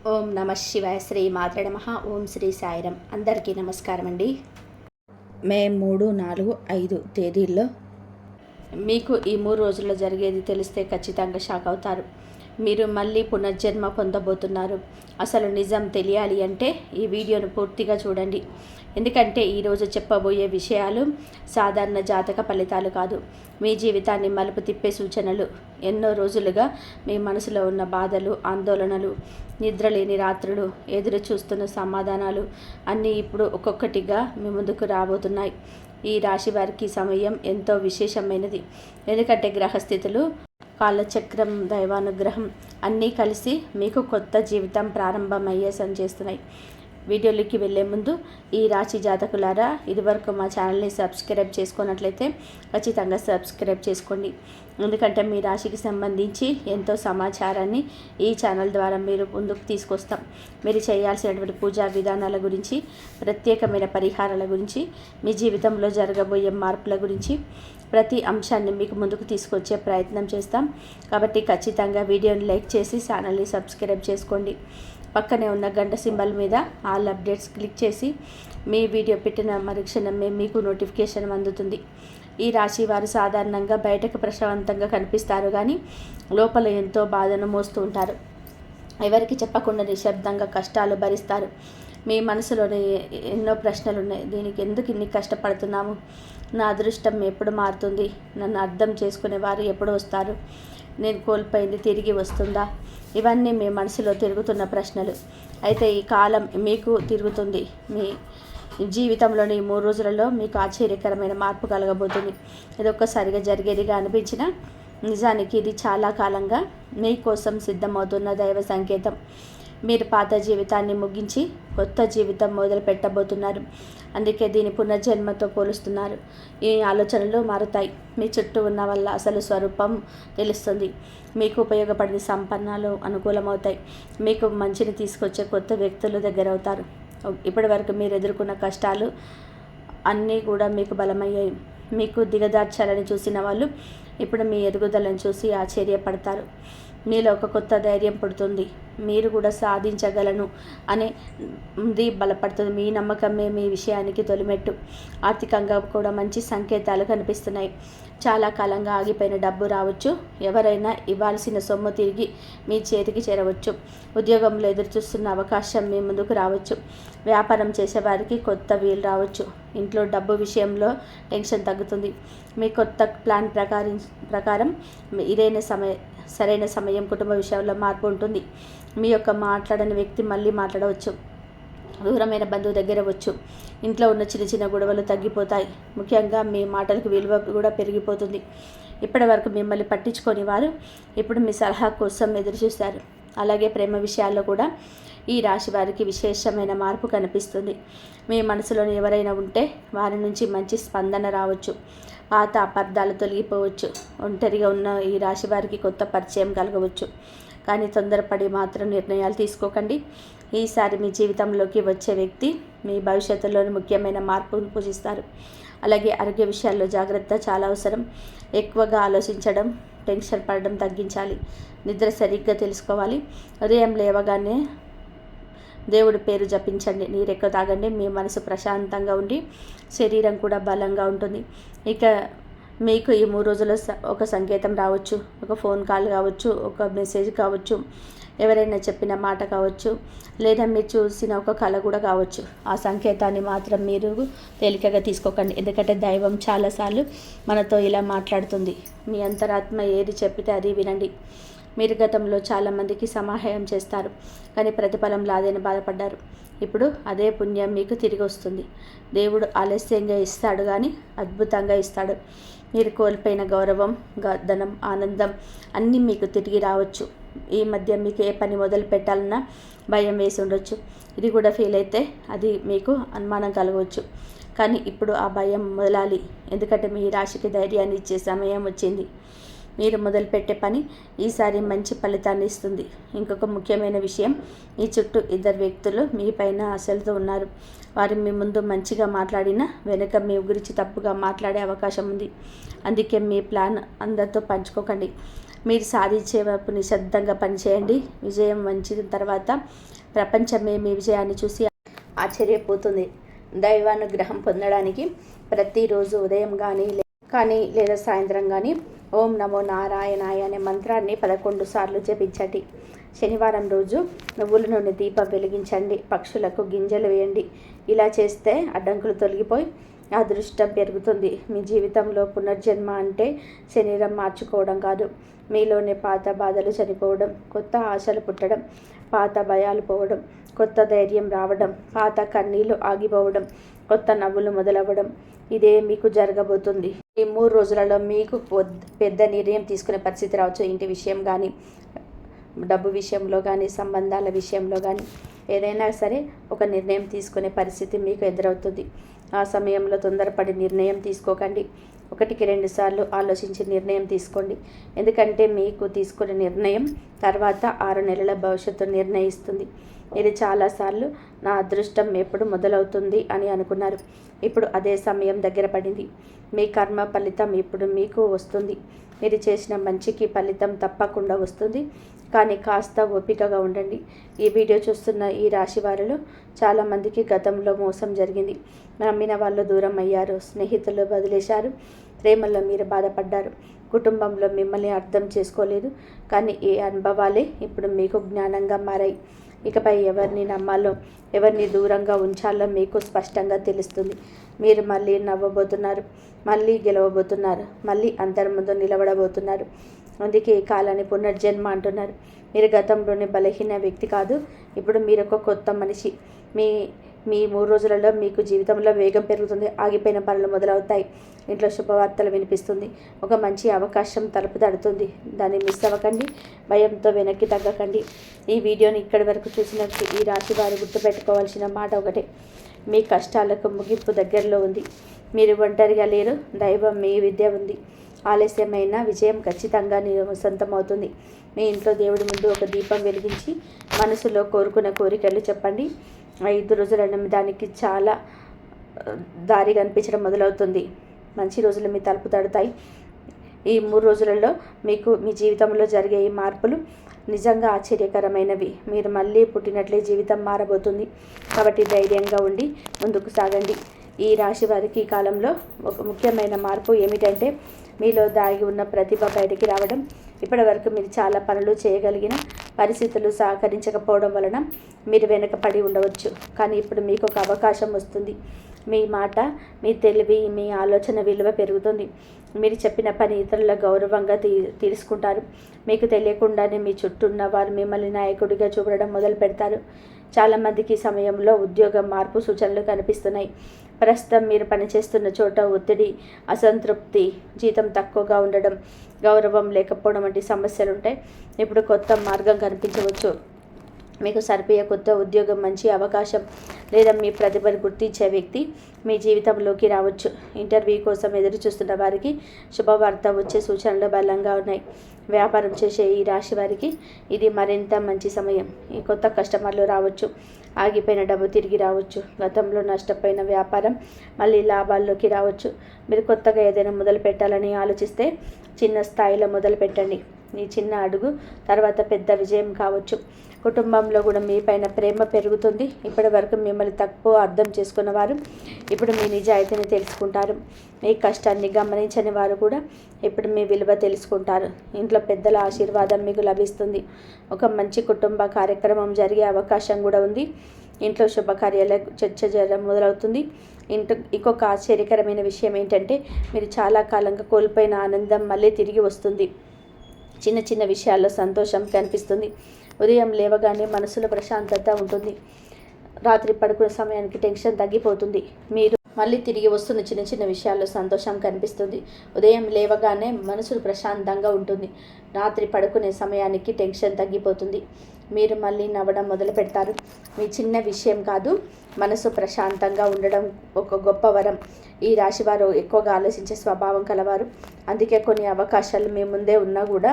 ఓం నమ శివాయ. శ్రీ మాత్రే నమః. ఓం శ్రీ సాయిరం. అందరికీ నమస్కారం అండి. మే 3, 4, 5 తేదీల్లో మీకు ఈ 3 రోజుల్లో జరిగేది తెలిస్తే ఖచ్చితంగా షాక్ అవుతారు. మీరు మళ్ళీ పునర్జన్మ పొందబోతున్నారు. అసలు నిజం తెలియాలి అంటే ఈ వీడియోను పూర్తిగా చూడండి. ఎందుకంటే ఈరోజు చెప్పబోయే విషయాలు సాధారణ జాతక ఫలితాలు కాదు, మీ జీవితాన్ని మలుపు తిప్పే సూచనలు. ఎన్నో రోజులుగా మీ మనసులో ఉన్న బాధలు, ఆందోళనలు, నిద్రలేని రాత్రులు, ఎదురు చూస్తున్న సమాధానాలు అన్నీ ఇప్పుడు ఒక్కొక్కటిగా మీ ముందుకు రాబోతున్నాయి. ఈ రాశి వారికి సమయం ఎంతో విశేషమైనది. ఎందుకంటే గ్రహస్థితులు, కాలచక్రం, దైవానుగ్రహం అన్నీ కలిసి మీకు కొత్త జీవితం ప్రారంభమయ్యే చేస్తున్నాయి. వీడియోలోకి వెళ్ళే ముందు ఈ రాశి జాతకులారా, ఇదివరకు మా ఛానల్ని సబ్స్క్రైబ్ చేసుకున్నట్లయితే ఖచ్చితంగా సబ్స్క్రైబ్ చేసుకోండి. ఎందుకంటే మీ రాశికి సంబంధించి ఎంతో సమాచారాన్ని ఈ ఛానల్ ద్వారా మీరు ముందుకు తీసుకొస్తాం. మీరు చేయాల్సినటువంటి పూజా విధానాల గురించి, ప్రత్యేకమైన పరిహారాల గురించి, మీ జీవితంలో జరగబోయే మార్పుల గురించి ప్రతి అంశాన్ని మీకు ముందుకు తీసుకొచ్చే ప్రయత్నం చేస్తాం. కాబట్టి ఖచ్చితంగా వీడియోని లైక్ చేసి ఛానల్ని సబ్స్క్రైబ్ చేసుకోండి. పక్కనే ఉన్న గంట సింబల్ మీద ఆల్ అప్డేట్స్ క్లిక్ చేసి మీ వీడియో పెట్టిన మరుక్షణమే మీకు నోటిఫికేషన్ అందుతుంది. ఈ రాశి వారు సాధారణంగా బయటకు ప్రశాంతంగా కనిపిస్తారు, కానీ లోపల ఎంతో బాధను మోస్తూ ఉంటారు. ఎవరికి చెప్పకుండా నిశ్శబ్దంగా కష్టాలు భరిస్తారు. మీ మనసులోనే ఎన్నో ప్రశ్నలు ఉన్నాయి. దీనికి ఎందుకు ఇన్ని కష్టపడుతున్నాము? నా అదృష్టం ఎప్పుడు మారుతుంది? నన్ను అర్థం చేసుకునే వారు ఎప్పుడు వస్తారు? నేను కోల్పోయింది తిరిగి వస్తుందా? ఇవన్నీ మీ మనసులో తిరుగుతున్న ప్రశ్నలు. అయితే ఈ కాలం మీకు తిరుగుతుంది. మీ జీవితంలోని 3 రోజులలో మీకు ఆశ్చర్యకరమైన మార్పు కలగబోతుంది. ఇది ఒక్కసారిగా జరిగేదిగా అనిపించిన నిజానికి ఇది చాలా కాలంగా మీకోసం సిద్ధమవుతున్న దైవ సంకేతం. మీరు పాత జీవితాన్ని ముగించి కొత్త జీవితం మొదలు పెట్టబోతున్నారు. అందుకే దీని పునర్జన్మతో పోలుస్తున్నారు. ఈ ఆలోచనలు మారుతాయి. మీ చుట్టూ ఉన్న వల్ల అసలు స్వరూపం తెలుస్తుంది. మీకు ఉపయోగపడిన సంపన్నాలు అనుకూలమవుతాయి. మీకు మంచిని తీసుకొచ్చే కొత్త వ్యక్తులు దగ్గరవుతారు. ఇప్పటి వరకు మీరు ఎదుర్కొన్న కష్టాలు అన్నీ కూడా మీకు బలమయ్యాయి. మీకు దిగదార్చాలని చూసిన వాళ్ళు ఇప్పుడు మీ ఎదుగుదలను చూసి ఆశ్చర్యపడతారు. మీలో ఒక కొత్త ధైర్యం పుడుతుంది. మీరు కూడా సాధించగలను అనేది బలపడుతుంది. మీ నమ్మకమే మీ విషయానికి తొలిమెట్టు. ఆర్థికంగా కూడా మంచి సంకేతాలు కనిపిస్తున్నాయి. చాలా కాలంగా ఆగిపోయిన డబ్బు రావచ్చు. ఎవరైనా ఇవ్వాల్సిన సొమ్ము తిరిగి మీ చేతికి చేరవచ్చు. ఉద్యోగంలో ఎదురుచూస్తున్న అవకాశం మీ ముందుకు రావచ్చు. వ్యాపారం చేసేవారికి కొత్త వీలు రావచ్చు. ఇంట్లో డబ్బు విషయంలో టెన్షన్ తగ్గుతుంది. మీ కొత్త ప్లాన్ ప్రకారం సరైన సమయం కుటుంబ విషయంలో మార్పు ఉంటుంది. మీ యొక్క మాట్లాడని వ్యక్తి మళ్ళీ మాట్లాడవచ్చు. దూరమైన బంధువు దగ్గర వచ్చు. ఇంట్లో ఉన్న చిన్న చిన్న గొడవలు తగ్గిపోతాయి. ముఖ్యంగా మీ మాటలకు విలువ కూడా పెరిగిపోతుంది. ఇప్పటి వరకు మిమ్మల్ని పట్టించుకొని వారు ఇప్పుడు మీ సలహా కోసం ఎదురుచూస్తారు. అలాగే ప్రేమ విషయాల్లో కూడా ఈ రాశి వారికి విశేషమైన మార్పు కనిపిస్తుంది. మీ మనసులోని ఎవరైనా ఉంటే వారి నుంచి మంచి స్పందన రావచ్చు. పాత అపార్థాలు తొలగిపోవచ్చు. ఒంటరిగా ఉన్న ఈ రాశి వారికి కొత్త పరిచయం కలగవచ్చు. కానీ తొందరపడి మాత్రం నిర్ణయాలు తీసుకోకండి. ఈసారి మీ జీవితంలోకి వచ్చే వ్యక్తి మీ భవిష్యత్తులోని ముఖ్యమైన మార్పును పూజిస్తారు. అలాగే ఆరోగ్య విషయాల్లో జాగ్రత్త చాలా అవసరం. ఎక్కువగా ఆలోచించడం, టెన్షన్ పడడం తగ్గించాలి. నిద్ర సరిగ్గా తెలుసుకోవాలి. ఉదయం లేవగానే దేవుడి పేరు జపించండి. నీరెక్కువ తాగండి. మీ మనసు ప్రశాంతంగా ఉండి శరీరం కూడా బలంగా ఉంటుంది. ఇక మీకు ఈ 3 రోజుల్లో ఒక సంకేతం రావచ్చు. ఒక ఫోన్ కాల్ కావచ్చు, ఒక మెసేజ్ కావచ్చు, ఎవరైనా చెప్పిన మాట కావచ్చు, లేదా మీరు చూసిన ఒక కళ కూడా కావచ్చు. ఆ సంకేతాన్ని మాత్రం మీరు తేలికగా తీసుకోకండి. ఎందుకంటే దైవం చాలాసార్లు మనతో ఇలా మాట్లాడుతుంది. మీ అంతరాత్మ ఏది చెప్పితే అది వినండి. మీరు గతంలో చాలామందికి సహాయం చేస్తారు, కానీ ప్రతిఫలం రాదని బాధపడ్డారు. ఇప్పుడు అదే పుణ్యం మీకు తిరిగి వస్తుంది. దేవుడు ఆలస్యంగా ఇస్తాడు, కానీ అద్భుతంగా ఇస్తాడు. మీరు కోల్పోయిన గౌరవం, ధనం, ఆనందం అన్నీ మీకు తిరిగి రావచ్చు. ఈ మధ్య మీకు ఏ పని మొదలు పెట్టాలన్నా భయం వేసి ఉండొచ్చు. ఇది కూడా ఫెయిల్ అయితే అది మీకు అనుమానం కలగవచ్చు. కానీ ఇప్పుడు ఆ భయం మొదలాలి. ఎందుకంటే మీ రాశికి ధైర్యాన్ని ఇచ్చే సమయం వచ్చింది. మీరు మొదలుపెట్టే పని ఈసారి మంచి ఫలితాన్ని ఇస్తుంది. ఇంకొక ముఖ్యమైన విషయం, ఈ చుట్టూ 2 వ్యక్తులు మీ పైన ఆశలతో ఉన్నారు. వారు మీ ముందు మంచిగా మాట్లాడినా వెనుక మీ గురించి తప్పుగా మాట్లాడే అవకాశం ఉంది. అందుకే మీ ప్లాన్ అందరితో పంచుకోకండి. మీరు సాధించే వైపు నిశ్శబ్దంగా పనిచేయండి. విజయం వంచిన తర్వాత ప్రపంచమే మీ విజయాన్ని చూసి ఆశ్చర్యపోతుంది. దైవానుగ్రహం పొందడానికి ప్రతిరోజు ఉదయం కానీ లేదా సాయంత్రం కానీ ఓం నమో నారాయణాయ అనే మంత్రాన్ని 11 సార్లు జపించండి. శనివారం రోజు నువ్వుల నూనె దీపం వెలిగించండి. పక్షులకు గింజలు వేయండి. ఇలా చేస్తే అడ్డంకులు తొలగిపోయి అదృష్టం పెరుగుతుంది. మీ జీవితంలో పునర్జన్మ అంటే శరీరం మార్చుకోవడం కాదు, మీలోనే పాత బాధలు చనిపోవడం, కొత్త ఆశలు పుట్టడం, పాత భయాలు పోవడం, కొత్త ధైర్యం రావడం, పాత కన్నీళ్లు ఆగిపోవడం, కొత్త నవ్వులు మొదలవ్వడం. ఇదే మీకు జరగబోతుంది. ఈ 3 రోజులలో మీకు పెద్ద నిర్ణయం తీసుకునే పరిస్థితి రావచ్చు. ఇంటి విషయం కానీ, డబ్బు విషయంలో కానీ, సంబంధాల విషయంలో కానీ, ఏదైనా సరే ఒక నిర్ణయం తీసుకునే పరిస్థితి మీకు ఎదురవుతుంది. ఆ సమయంలో తొందరపడి నిర్ణయం తీసుకోకండి. 1కి 2 సార్లు ఆలోచించి నిర్ణయం తీసుకోండి. ఎందుకంటే మీకు తీసుకునే నిర్ణయం తర్వాత 6 నెలల భవిష్యత్తు నిర్ణయిస్తుంది. మీరు చాలాసార్లు నా అదృష్టం ఎప్పుడు మొదలవుతుంది అని అనుకున్నారు. ఇప్పుడు అదే సమయం దగ్గర పడింది. మీ కర్మ ఫలితం ఇప్పుడు మీకు వస్తుంది. మీరు చేసిన మంచికి ఫలితం తప్పకుండా వస్తుంది. కానీ కాస్త ఓపికగా ఉండండి. ఈ వీడియో చూస్తున్న ఈ రాశి వారిలో చాలామందికి గతంలో మోసం జరిగింది. నమ్మిన వాళ్ళు దూరం అయ్యారు, స్నేహితులు వదిలేశారు, ప్రేమలో మీరు బాధపడ్డారు, కుటుంబంలో మిమ్మల్ని అర్థం చేసుకోలేదు. కానీ ఈ అనుభవాలే ఇప్పుడు మీకు జ్ఞానంగా మారాయి. ఇకపై ఎవరిని నమ్మాలో, ఎవరిని దూరంగా ఉంచాలో మీకు స్పష్టంగా తెలుస్తుంది. మీరు మళ్ళీ నవ్వబోతున్నారు, మళ్ళీ గెలవబోతున్నారు, మళ్ళీ అందరి ముందు నిలబడబోతున్నారు. అందుకే ఈ కాలాన్ని పునర్జన్మ అంటున్నారు. మీరు గతంలోని బలహీన వ్యక్తి కాదు, ఇప్పుడు మీరు ఒక కొత్త మనిషి. మీ 3 రోజులలో మీకు జీవితంలో వేగం పెరుగుతుంది. ఆగిపోయిన పనులు మొదలవుతాయి. ఇంట్లో శుభవార్తలు వినిపిస్తుంది. ఒక మంచి అవకాశం తలుపు తడుతుంది. దాన్ని మిస్ అవ్వకండి. భయంతో వెనక్కి తగ్గకండి. ఈ వీడియోని ఇక్కడి వరకు చూసినట్టు ఈ రాశి వారు గుర్తుపెట్టుకోవాల్సిన మాట ఒకటే: మీ కష్టాలకు ముగింపు దగ్గరలో ఉంది. మీరు ఒంటరిగా లేరు. దైవం మీ విద్య ఉంది. ఆలస్యమైన విజయం ఖచ్చితంగా సొంతమవుతుంది. మీ ఇంట్లో దేవుడి ముందు ఒక దీపం వెలిగించి మనసులో కోరుకున్న కోరికలు చెప్పండి. 5 రోజుల దానికి చాలా దారి కనిపించడం మొదలవుతుంది. మంచి రోజులు మీ తలుపు తడతాయి. ఈ 3 రోజులలో మీకు మీ జీవితంలో జరిగే ఈ మార్పులు నిజంగా ఆశ్చర్యకరమైనవి. మీరు మళ్ళీ పుట్టినట్లే జీవితం మారబోతుంది. కాబట్టి ధైర్యంగా ఉండి ముందుకు సాగండి. ఈ రాశి వారికి ఈ కాలంలో ఒక ముఖ్యమైన మార్పు ఏమిటంటే మీలో దాగి ఉన్న ప్రతిభ బయటికి రావడం. ఇప్పటి వరకు మీరు చాలా పనులు చేయగలిగిన పరిస్థితులు సహకరించకపోవడం వలన మీరు వెనకపడి ఉండవచ్చు. కానీ ఇప్పుడు మీకు ఒక అవకాశం వస్తుంది. మీ మాట, మీ తెలివి, మీ ఆలోచన విలువ పెరుగుతుంది. మీరు చెప్పిన పని ఇతరుల గౌరవంగా తీసుకుంటారు. మీకు తెలియకుండానే మీ చుట్టూ ఉన్న వారు మిమ్మల్ని నాయకుడిగా చూడడం మొదలు పెడతారు. చాలామందికి ఈ సమయంలో ఉద్యోగం మార్పు సూచనలు కనిపిస్తున్నాయి. ప్రస్తుతం మీరు పనిచేస్తున్న చోట ఒత్తిడి, అసంతృప్తి, జీతం తక్కువగా ఉండడం, గౌరవం లేకపోవడం వంటి సమస్యలు ఉంటాయి. ఇప్పుడు కొత్త మార్గం కనిపించవచ్చు. మీకు సరిపోయే కొత్త ఉద్యోగం, మంచి అవకాశం లేదా మీ ప్రతిభను గుర్తించే వ్యక్తి మీ జీవితంలోకి రావచ్చు. ఇంటర్వ్యూ కోసం ఎదురు చూస్తున్న వారికి శుభవార్త వచ్చే సూచనలు బలంగా ఉన్నాయి. వ్యాపారం చేసే ఈ రాశి వారికి ఇది మరింత మంచి సమయం. ఈ కొత్త కస్టమర్లు రావచ్చు. ఆగిపోయిన డబ్బు తిరిగి రావచ్చు. గతంలో నష్టపోయిన వ్యాపారం మళ్ళీ లాభాల్లోకి రావచ్చు. మీరు కొత్తగా ఏదైనా మొదలు పెట్టాలని ఆలోచిస్తే చిన్న స్థాయిలో మొదలు పెట్టండి. ఈ చిన్న అడుగు తర్వాత పెద్ద విజయం కావచ్చు. కుటుంబంలో కూడా మీ పైన ప్రేమ పెరుగుతుంది. ఇప్పటి వరకు మిమ్మల్ని తక్కువ అర్థం చేసుకున్న వారు ఇప్పుడు మీ నిజాయితీని తెలుసుకుంటారు. మీ కష్టాన్ని గమనించని వారు కూడా ఇప్పుడు మీ విలువ తెలుసుకుంటారు. ఇంట్లో పెద్దల ఆశీర్వాదం మీకు లభిస్తుంది. ఒక మంచి కుటుంబ కార్యక్రమం జరిగే అవకాశం కూడా ఉంది. ఇంట్లో శుభకార్యాల చర్చ జరగడం మొదలవుతుంది. ఇంకొక ఆశ్చర్యకరమైన విషయం ఏంటంటే మీరు చాలా కాలంగా కోల్పోయిన ఆనందం మళ్ళీ తిరిగి వస్తుంది. చిన్న చిన్న విషయాల్లో సంతోషం కనిపిస్తుంది. ఉదయం లేవగానే మనసులో ప్రశాంతత ఉంటుంది. రాత్రి పడుకునే సమయానికి టెన్షన్ తగ్గిపోతుంది. మీరు మళ్ళీ తిరిగి వస్తున్న చిన్న చిన్న విషయాల్లో సంతోషం కనిపిస్తుంది. ఉదయం లేవగానే మనసు ప్రశాంతంగా ఉంటుంది. రాత్రి పడుకునే సమయానికి టెన్షన్ తగ్గిపోతుంది. మీరు మళ్ళీ నవ్వడం మొదలు పెడతారు. మీ చిన్న విషయం కాదు, మనసు ప్రశాంతంగా ఉండడం ఒక గొప్ప వరం. ఈ రాశివారు ఎక్కువగా ఆలోచించే స్వభావం కలవారు. అందుకే కొన్ని అవకాశాలు మీ ముందే ఉన్నా కూడా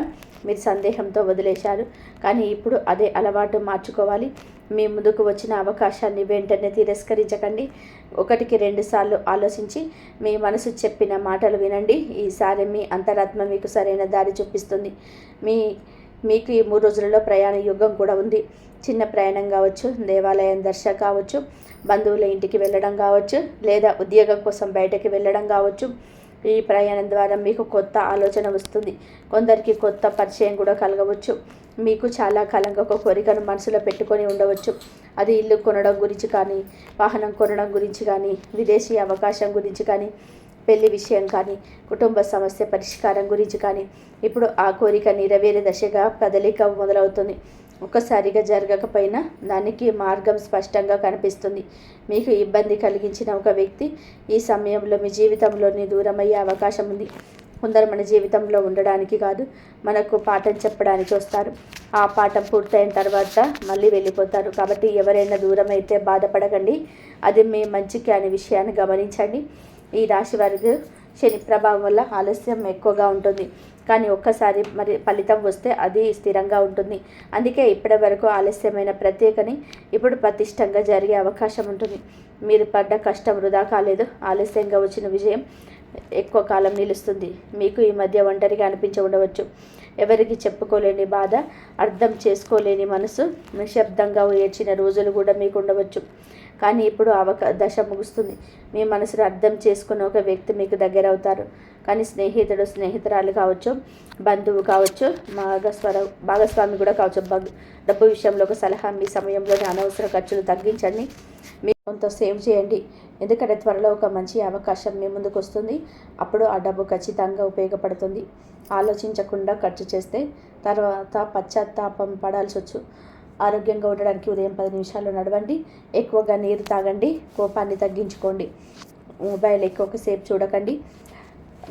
మీరు సందేహంతో వదిలేశారు. కానీ ఇప్పుడు అదే అలవాటు మార్చుకోవాలి. మీ ముందుకు వచ్చిన అవకాశాన్ని వెంటనే తిరస్కరించకండి. 1-2 సార్లు ఆలోచించి మీ మనసు చెప్పిన మాటలు వినండి. ఈసారి మీ అంతరాత్మ మీకు సరైన దారి చూపిస్తుంది. మీకు ఈ 3 రోజులలో ప్రయాణ యుగం కూడా ఉంది. చిన్న ప్రయాణం కావచ్చు, దేవాలయం దర్శనం కావచ్చు, బంధువుల ఇంటికి వెళ్ళడం కావచ్చు, లేదా ఉద్యోగం కోసం బయటకి వెళ్ళడం కావచ్చు. ఈ ప్రయాణం ద్వారా మీకు కొత్త ఆలోచన వస్తుంది. కొందరికి కొత్త పరిచయం కూడా కలగవచ్చు. మీకు చాలా కాలంగా ఒక కోరికను మనసులో పెట్టుకొని ఉండవచ్చు. అది ఇల్లు కొనడం గురించి కానీ, వాహనం కొనడం గురించి కానీ, విదేశీ అవకాశం గురించి కానీ, పెళ్లి విషయం కానీ, కుటుంబ సమస్య పరిష్కారం గురించి కానీ. ఇప్పుడు ఆ కోరిక నెరవేరే దశగా కదలిక మొదలవుతుంది. ఒక్కసారిగా జరగకపోయినా దానికి మార్గం స్పష్టంగా కనిపిస్తుంది. మీకు ఇబ్బంది కలిగించిన ఒక వ్యక్తి ఈ సమయంలో మీ జీవితంలోని దూరమయ్యే అవకాశం ఉంది. కొందరు మన జీవితంలో ఉండడానికి కాదు, మనకు పాఠం చెప్పడానికి వస్తారు. ఆ పాఠం పూర్తయిన తర్వాత మళ్ళీ వెళ్ళిపోతారు. కాబట్టి ఎవరైనా దూరం అయితే బాధపడకండి. అది మీ మంచికి అనే విషయాన్ని గమనించండి. ఈ రాశి వారికి శని ప్రభావం వల్ల ఆలస్యం ఎక్కువగా ఉంటుంది, కానీ ఒక్కసారి మరి ఫలితం వస్తే అది స్థిరంగా ఉంటుంది. అందుకే ఇప్పటి వరకు ఆలస్యమైన ప్రత్యేకని ఇప్పుడు పటిష్టంగా జరిగే అవకాశం ఉంటుంది. మీరు పడ్డ కష్టం వృధా కాలేదు. ఆలస్యంగా వచ్చిన విజయం ఎక్కువ కాలం నిలుస్తుంది. మీకు ఈ మధ్య ఒంటరిగా అనిపించి ఉండవచ్చు. ఎవరికి చెప్పుకోలేని బాధ, అర్థం చేసుకోలేని మనసు, నిశ్శబ్దంగా ఏడ్చిన రోజులు కూడా మీకు ఉండవచ్చు. కానీ ఇప్పుడు దశ ముగుస్తుంది. మీ మనసును అర్థం చేసుకున్న ఒక వ్యక్తి మీకు దగ్గర అవుతారు. కానీ స్నేహితురాలు కావచ్చు, బంధువు కావచ్చు, భాగస్వామి కూడా కావచ్చు. డబ్బు విషయంలో ఒక సలహా: మీ సమయంలోని అనవసర ఖర్చులు తగ్గించండి. మీరు కొంత సేవ్ చేయండి. ఎందుకంటే త్వరలో ఒక మంచి అవకాశం మీ ముందుకు వస్తుంది. అప్పుడు ఆ డబ్బు ఖచ్చితంగా ఉపయోగపడుతుంది. ఆలోచించకుండా ఖర్చు చేస్తే తర్వాత పశ్చాత్తాపం పడాల్సి వచ్చు. ఆరోగ్యంగా ఉండడానికి ఉదయం 10 నిమిషాలు నడవండి. ఎక్కువగా నీరు తాగండి. కోపాన్ని తగ్గించుకోండి. మొబైల్ ఎక్కువసేపు చూడకండి.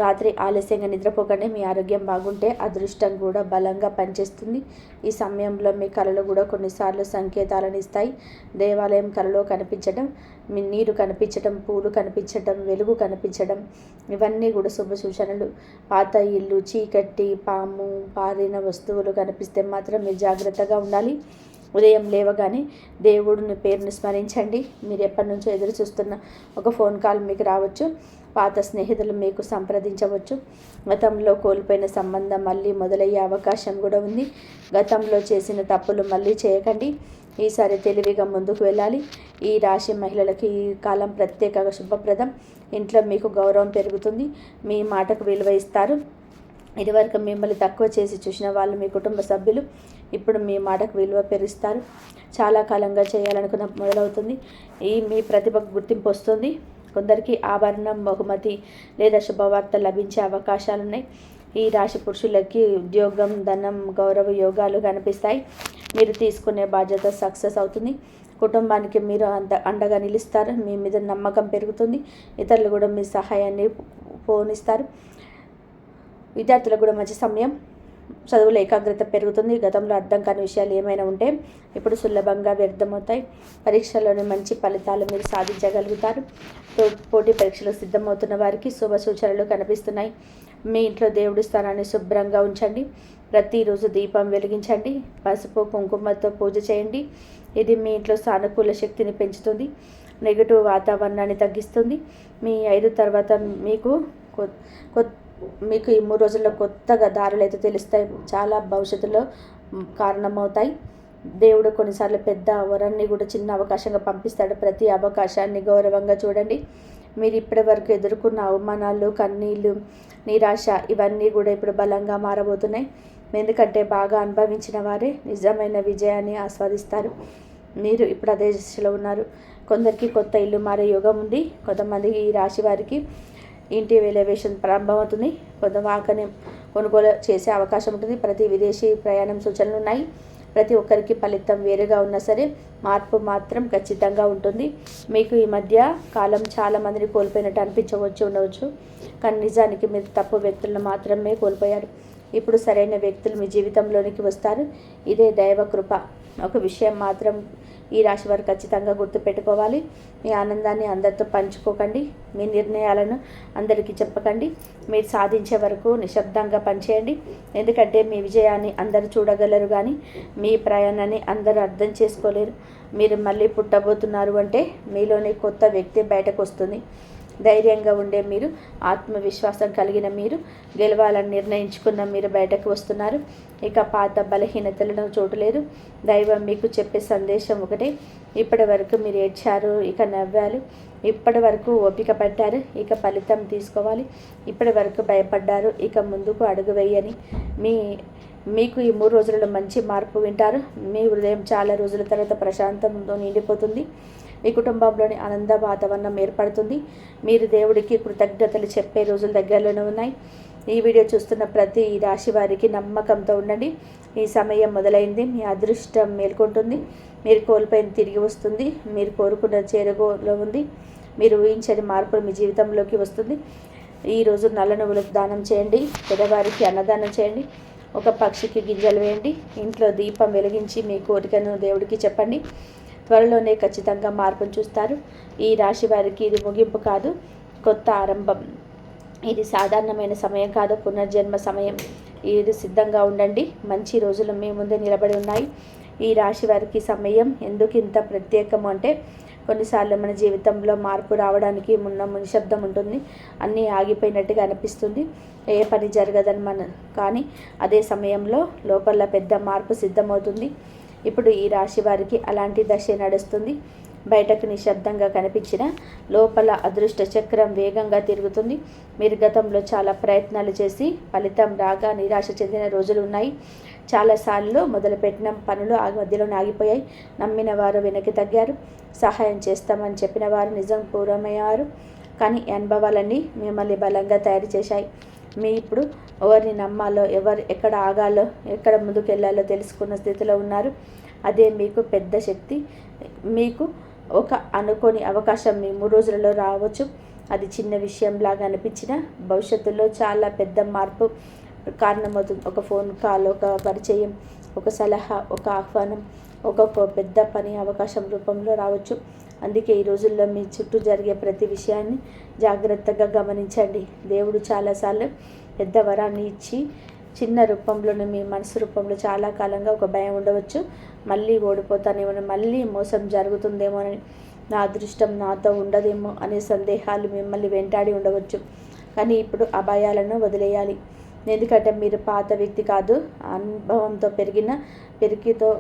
రాత్రి ఆలస్యంగా నిద్రపోకండి. మీ ఆరోగ్యం బాగుంటే అదృష్టం కూడా బలంగా పనిచేస్తుంది. ఈ సమయంలో మీ కళలు కూడా కొన్నిసార్లు సంకేతాలను ఇస్తాయి. దేవాలయం కళలో కనిపించడం, మీ నీరు కనిపించడం, పూలు కనిపించడం, వెలుగు కనిపించడం, ఇవన్నీ కూడా శుభ సూచనలు. పాత ఇల్లు, చీకటి, పాము, పారిన వస్తువులు కనిపిస్తే మాత్రం మీరు జాగ్రత్తగా ఉండాలి. ఉదయం లేవగానే దేవుడిని పేరుని స్మరించండి. మీరు ఎప్పటి నుంచో ఎదురు చూస్తున్న ఒక ఫోన్ కాల్ మీకు రావచ్చు. పాత స్నేహితులు మీకు సంప్రదించవచ్చు. గతంలో కోల్పోయిన సంబంధం మళ్ళీ మొదలయ్యే అవకాశం కూడా ఉంది. గతంలో చేసిన తప్పులు మళ్ళీ చేయకండి. ఈసారి తెలివిగా ముందుకు వెళ్ళాలి. ఈ రాశి మహిళలకి ఈ కాలం ప్రత్యేకంగా శుభప్రదం. ఇంట్లో మీకు గౌరవం పెరుగుతుంది. మీ మాటకు విలువ ఇస్తారు. ఇదివరకు మిమ్మల్ని తక్కువ చేసి చూసిన వాళ్ళు మీ కుటుంబ సభ్యులు ఇప్పుడు మీ మాటకు విలువ పెరుస్తారు. చాలా కాలంగా చేయాలనుకున్న మొదలవుతుంది. మీ ప్రతిభకు గుర్తింపు వస్తుంది. కొందరికి ఆభరణం, బహుమతి లేదా శుభవార్త లభించే అవకాశాలున్నాయి. ఈ రాశి పురుషులకి ఉద్యోగం, ధనం, గౌరవ యోగాలు కనిపిస్తాయి. మీరు తీసుకునే బాధ్యత సక్సెస్ అవుతుంది. కుటుంబానికి మీరు అండగా నిలుస్తారు. మీ మీద నమ్మకం పెరుగుతుంది. ఇతరులు కూడా మీ సహాయాన్ని పోనిస్తారు. విద్యార్థులకు కూడా మంచి సమయం. చదువులో ఏకాగ్రత పెరుగుతుంది. గతంలో అర్థం కాని విషయాలు ఏమైనా ఉంటే ఇప్పుడు సులభంగా వ్యర్థమవుతాయి. పరీక్షల్లోని మంచి ఫలితాలు మీరు సాధించగలుగుతారు. పోటీ పరీక్షలకు సిద్ధమవుతున్న వారికి శుభ సూచనలు కనిపిస్తున్నాయి. మీ ఇంట్లో దేవుడి స్థానాన్ని శుభ్రంగా ఉంచండి. ప్రతిరోజు దీపం వెలిగించండి. పసుపు కుంకుమతో పూజ చేయండి. ఇది మీ ఇంట్లో సానుకూల శక్తిని పెంచుతుంది. నెగిటివ్ వాతావరణాన్ని తగ్గిస్తుంది. మీ 5 తర్వాత మీకు ఈ 3 రోజుల్లో కొత్తగా దారులు అయితే తెలుస్తాయి. చాలా భవిష్యత్తులో కారణమవుతాయి. దేవుడు కొన్నిసార్లు పెద్ద వరాన్ని కూడా చిన్న అవకాశంగా పంపిస్తాడు. ప్రతి అవకాశాన్ని గౌరవంగా చూడండి. మీరు ఇప్పటి వరకు ఎదుర్కొన్న అవమానాలు, కన్నీళ్ళు, నిరాశ ఇవన్నీ కూడా ఇప్పుడు బలంగా మారబోతున్నాయి. ఎందుకంటే బాగా అనుభవించిన వారే నిజమైన విజయాన్ని ఆస్వాదిస్తారు. మీరు ఇప్పుడు అదే దశలో ఉన్నారు. కొందరికి కొత్త ఇల్లు మారే యోగం ఉంది. కొంతమందికి ఈ రాశి వారికి ఇంటి ఎలివేషన్ ప్రారంభమవుతుంది. కొంత వాహనం కొనుగోలు చేసే అవకాశం ఉంటుంది. ప్రతి విదేశీ ప్రయాణం సూచనలు ఉన్నాయి. ప్రతి ఒక్కరికి ఫలితం వేరుగా ఉన్నా సరే మార్పు మాత్రం ఖచ్చితంగా ఉంటుంది. మీకు ఈ మధ్య కాలం చాలామందిని కోల్పోయినట్టు ఉండవచ్చు. కానీ నిజానికి మీరు తప్పు వ్యక్తులను మాత్రమే కోల్పోయారు. ఇప్పుడు సరైన వ్యక్తులు మీ జీవితంలోనికి వస్తారు. ఇదే దైవ కృప. ఒక విషయం మాత్రం ఈ రాశి వారు ఖచ్చితంగా గుర్తుపెట్టుకోవాలి. మీ ఆనందాన్ని అందరితో పంచుకోకండి. మీ నిర్ణయాలను అందరికీ చెప్పకండి. మీరు సాధించే వరకు నిశ్శబ్దంగా పనిచేయండి. ఎందుకంటే మీ విజయాన్ని అందరూ చూడగలరు, కానీ మీ ప్రయాణాన్ని అందరూ అర్థం చేసుకోలేరు. మీరు మళ్ళీ పుట్టబోతున్నారు అంటే మీలోని కొత్త వ్యక్తి బయటకు వస్తుంది. ధైర్యంగా ఉండే మీరు, ఆత్మవిశ్వాసం కలిగిన మీరు, గెలవాలని నిర్ణయించుకున్న మీరు బయటకు వస్తున్నారు. ఇక పాత బలహీనతలను చోటు లేదు. దైవం మీకు చెప్పే సందేశం ఒకటే. ఇప్పటి వరకు మీరు ఏడ్చారు, ఇక నవ్వారు. ఇప్పటి వరకు ఓపిక పట్టారు, ఇక ఫలితం తీసుకోవాలి. ఇప్పటి వరకు భయపడ్డారు, ఇక ముందుకు అడుగు వేయని. మీకు ఈ 3 రోజులలో మంచి మార్పు వింటారు. మీ హృదయం చాలా రోజుల తర్వాత ప్రశాంతంతో నిండిపోతుంది. మీ కుటుంబంలోని ఆనంద వాతావరణం ఏర్పడుతుంది. మీరు దేవుడికి కృతజ్ఞతలు చెప్పే రోజులు దగ్గరలోనే ఉన్నాయి. ఈ వీడియో చూస్తున్న ప్రతి రాశి వారికి నమ్మకంతో ఉండండి. ఈ సమయం మొదలైంది. మీ అదృష్టం మేల్కొంటుంది. మీరు కోల్పోయింది తిరిగి వస్తుంది. మీరు కోరుకున్న చేరువలో ఉంది. మీరు ఊహించని మార్పులు మీ జీవితంలోకి వస్తుంది. ఈరోజు నల్ల నువ్వులకు దానం చేయండి. పేదవారికి అన్నదానం చేయండి. ఒక పక్షికి గింజలు వేయండి. ఇంట్లో దీపం వెలిగించి మీ కోరికను దేవుడికి చెప్పండి. త్వరలోనే ఖచ్చితంగా మార్పును చూస్తారు. ఈ రాశి వారికి ఇది ముగింపు కాదు, కొత్త ఆరంభం. ఇది సాధారణమైన సమయం కాదు, పునర్జన్మ సమయం. ఇది సిద్ధంగా ఉండండి. మంచి రోజులు మీ ముందే నిలబడి ఉన్నాయి. ఈ రాశి వారికి సమయం ఎందుకు ఇంత ప్రత్యేకము అంటే, కొన్నిసార్లు మన జీవితంలో మార్పు రావడానికి నిశ్శబ్దం ఉంటుంది. అన్నీ ఆగిపోయినట్టుగా అనిపిస్తుంది. ఏ పని జరగదని కానీ అదే సమయంలో లోపల పెద్ద మార్పు సిద్ధమవుతుంది. ఇప్పుడు ఈ రాశి వారికి అలాంటి దశ నడుస్తుంది. బయటకు నిశ్శబ్దంగా కనిపించిన లోపల అదృష్ట చక్రం వేగంగా తిరుగుతుంది. మీరు గతంలో చాలా ప్రయత్నాలు చేసి ఫలితం రాగా నిరాశ చెందిన రోజులు ఉన్నాయి. చాలాసార్లు మొదలుపెట్టిన పనులు మధ్యలో ఆగిపోయాయి. నమ్మిన వారు వెనక్కి తగ్గారు. సహాయం చేస్తామని చెప్పిన వారు నిజం పూర్వమయ్యారు. కానీ ఈ అనుభవాలన్నీ మిమ్మల్ని బలంగా తయారు చేశాయి. మీ ఇప్పుడు ఎవరిని నమ్మాలో, ఎక్కడ ఆగాలో, ఎక్కడ ముందుకు వెళ్ళాలో తెలుసుకున్న స్థితిలో ఉన్నారు. అదే మీకు పెద్ద శక్తి. మీకు ఒక అనుకోని అవకాశం మీ 3 రోజులలో రావచ్చు. అది చిన్న విషయంలాగా అనిపించిన భవిష్యత్తులో చాలా పెద్ద మార్పు కారణమవుతుంది. ఒక ఫోన్ కాల్, ఒక పరిచయం, ఒక సలహా, ఒక ఆహ్వానం, ఒక పెద్ద పని అవకాశం రూపంలో రావచ్చు. అందుకే ఈ రోజుల్లో మీ చుట్టూ జరిగే ప్రతి విషయాన్ని జాగ్రత్తగా గమనించండి. దేవుడు చాలాసార్లు పెద్ద వరాన్ని ఇచ్చి చిన్న రూపంలోనే మీ మనసు రూపంలో చాలా కాలంగా ఒక భయం ఉండవచ్చు. మళ్ళీ ఓడిపోతానేమో, మళ్ళీ మోసం జరుగుతుందేమోనని, నా అదృష్టం నాతో ఉండదేమో అనే సందేహాలు మిమ్మల్ని వెంటాడి ఉండవచ్చు. కానీ ఇప్పుడు ఆ భయాలను వదిలేయాలి. ఎందుకంటే మీరు పాత వ్యక్తి కాదు, అనుభవంతో పెరిగితో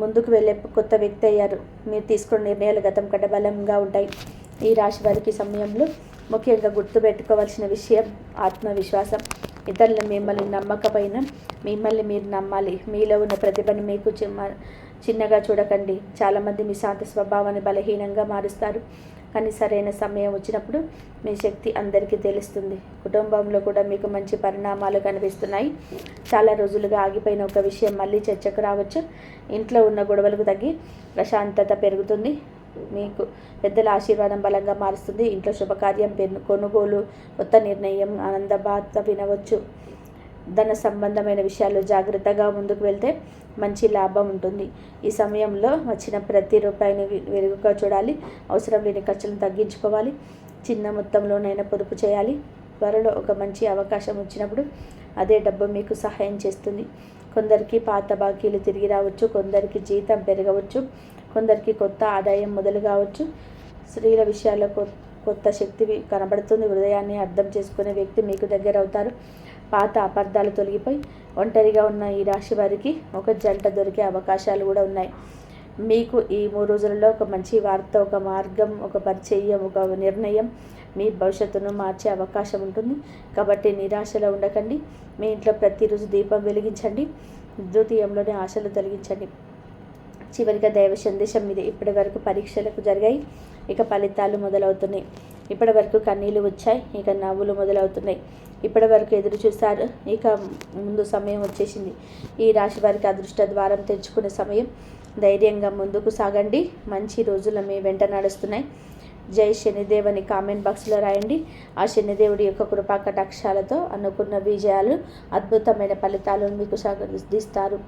ముందుకు వెళ్ళే కొత్త వ్యక్తి అయ్యారు. మీరు తీసుకున్న నిర్ణయాలు గతం కంటే బలంగా ఉంటాయి. ఈ రాశి వారికి సమయంలో ముఖ్యంగా గుర్తుపెట్టుకోవాల్సిన విషయం ఆత్మవిశ్వాసం. ఇతరులు మిమ్మల్ని నమ్మకపోయినా మిమ్మల్ని మీరు నమ్మాలి. మీలో ఉన్న ప్రతిభను మీకు చిన్నగా చూడకండి. చాలామంది మీ శాంత స్వభావాన్ని బలహీనంగా మారుస్తారు. కానీ సరైన సమయం వచ్చినప్పుడు మీ శక్తి అందరికీ తెలుస్తుంది. కుటుంబంలో కూడా మీకు మంచి పరిణామాలు కనిపిస్తున్నాయి. చాలా రోజులుగా ఆగిపోయిన ఒక విషయం మళ్ళీ చర్చకు రావచ్చు. ఇంట్లో ఉన్న గొడవలకు తగ్గి ప్రశాంతత పెరుగుతుంది. మీకు పెద్దల ఆశీర్వాదం బలంగా మారుస్తుంది. ఇంట్లో శుభకార్యం, కొనుగోలు, కొత్త నిర్ణయం, ఆనంద వార్త వినవచ్చు. ధన సంబంధమైన విషయాల్లో జాగ్రత్తగా ముందుకు వెళ్తే మంచి లాభం ఉంటుంది. ఈ సమయంలో వచ్చిన ప్రతి రూపాయిని వెలుగుగా చూడాలి. అవసరం లేని ఖర్చులను తగ్గించుకోవాలి. చిన్న మొత్తంలోనైనా పొదుపు చేయాలి. త్వరలో ఒక మంచి అవకాశం వచ్చినప్పుడు అదే డబ్బు మీకు సహాయం చేస్తుంది. కొందరికి పాత బాకీలు తిరిగి రావచ్చు. కొందరికి జీతం పెరగవచ్చు. కొందరికి కొత్త ఆదాయం మొదలు కావచ్చు. స్త్రీల విషయాల్లో కొత్త శక్తి కనబడుతుంది. హృదయాన్ని అర్థం చేసుకునే వ్యక్తి మీకు దగ్గర అవుతారు. పాత అపార్థాలు తొలగిపోయి ఒంటరిగా ఉన్న ఈ రాశి వారికి ఒక జంట దొరికే అవకాశాలు కూడా ఉన్నాయి. మీకు ఈ 3 రోజులలో ఒక మంచి వార్త, ఒక మార్గం, ఒక పరిచయం, ఒక నిర్ణయం మీ భవిష్యత్తును మార్చే అవకాశం ఉంటుంది. కాబట్టి నిరాశలో ఉండకండి. మీ ఇంట్లో ప్రతిరోజు దీపం వెలిగించండి. ద్వితీయంలోనే ఆశలు తొలగించండి. చివరిగా దైవ సందేశం మీద ఇప్పటి వరకు పరీక్షలకు జరిగాయి, ఇక ఫలితాలు మొదలవుతున్నాయి. ఇప్పటి వరకు కన్నీళ్ళు వచ్చాయి, ఇక నవ్వులు మొదలవుతున్నాయి. ఇప్పటి వరకు ఎదురు చూశారు, ఇక ముందు సమయం వచ్చేసింది. ఈ రాశి వారికి అదృష్ట ద్వారం తెరుచుకునే సమయం. ధైర్యంగా ముందుకు సాగండి. మంచి రోజులు మీ వెంట నడుస్తున్నాయి. జై శనిదేవ్ అని కామెంట్ బాక్స్లో రాయండి. ఆ శనిదేవుడి యొక్క కృపా కటాక్షాలతో అనుకున్న విజయాలు, అద్భుతమైన ఫలితాలను మీకు సాధిస్తారు.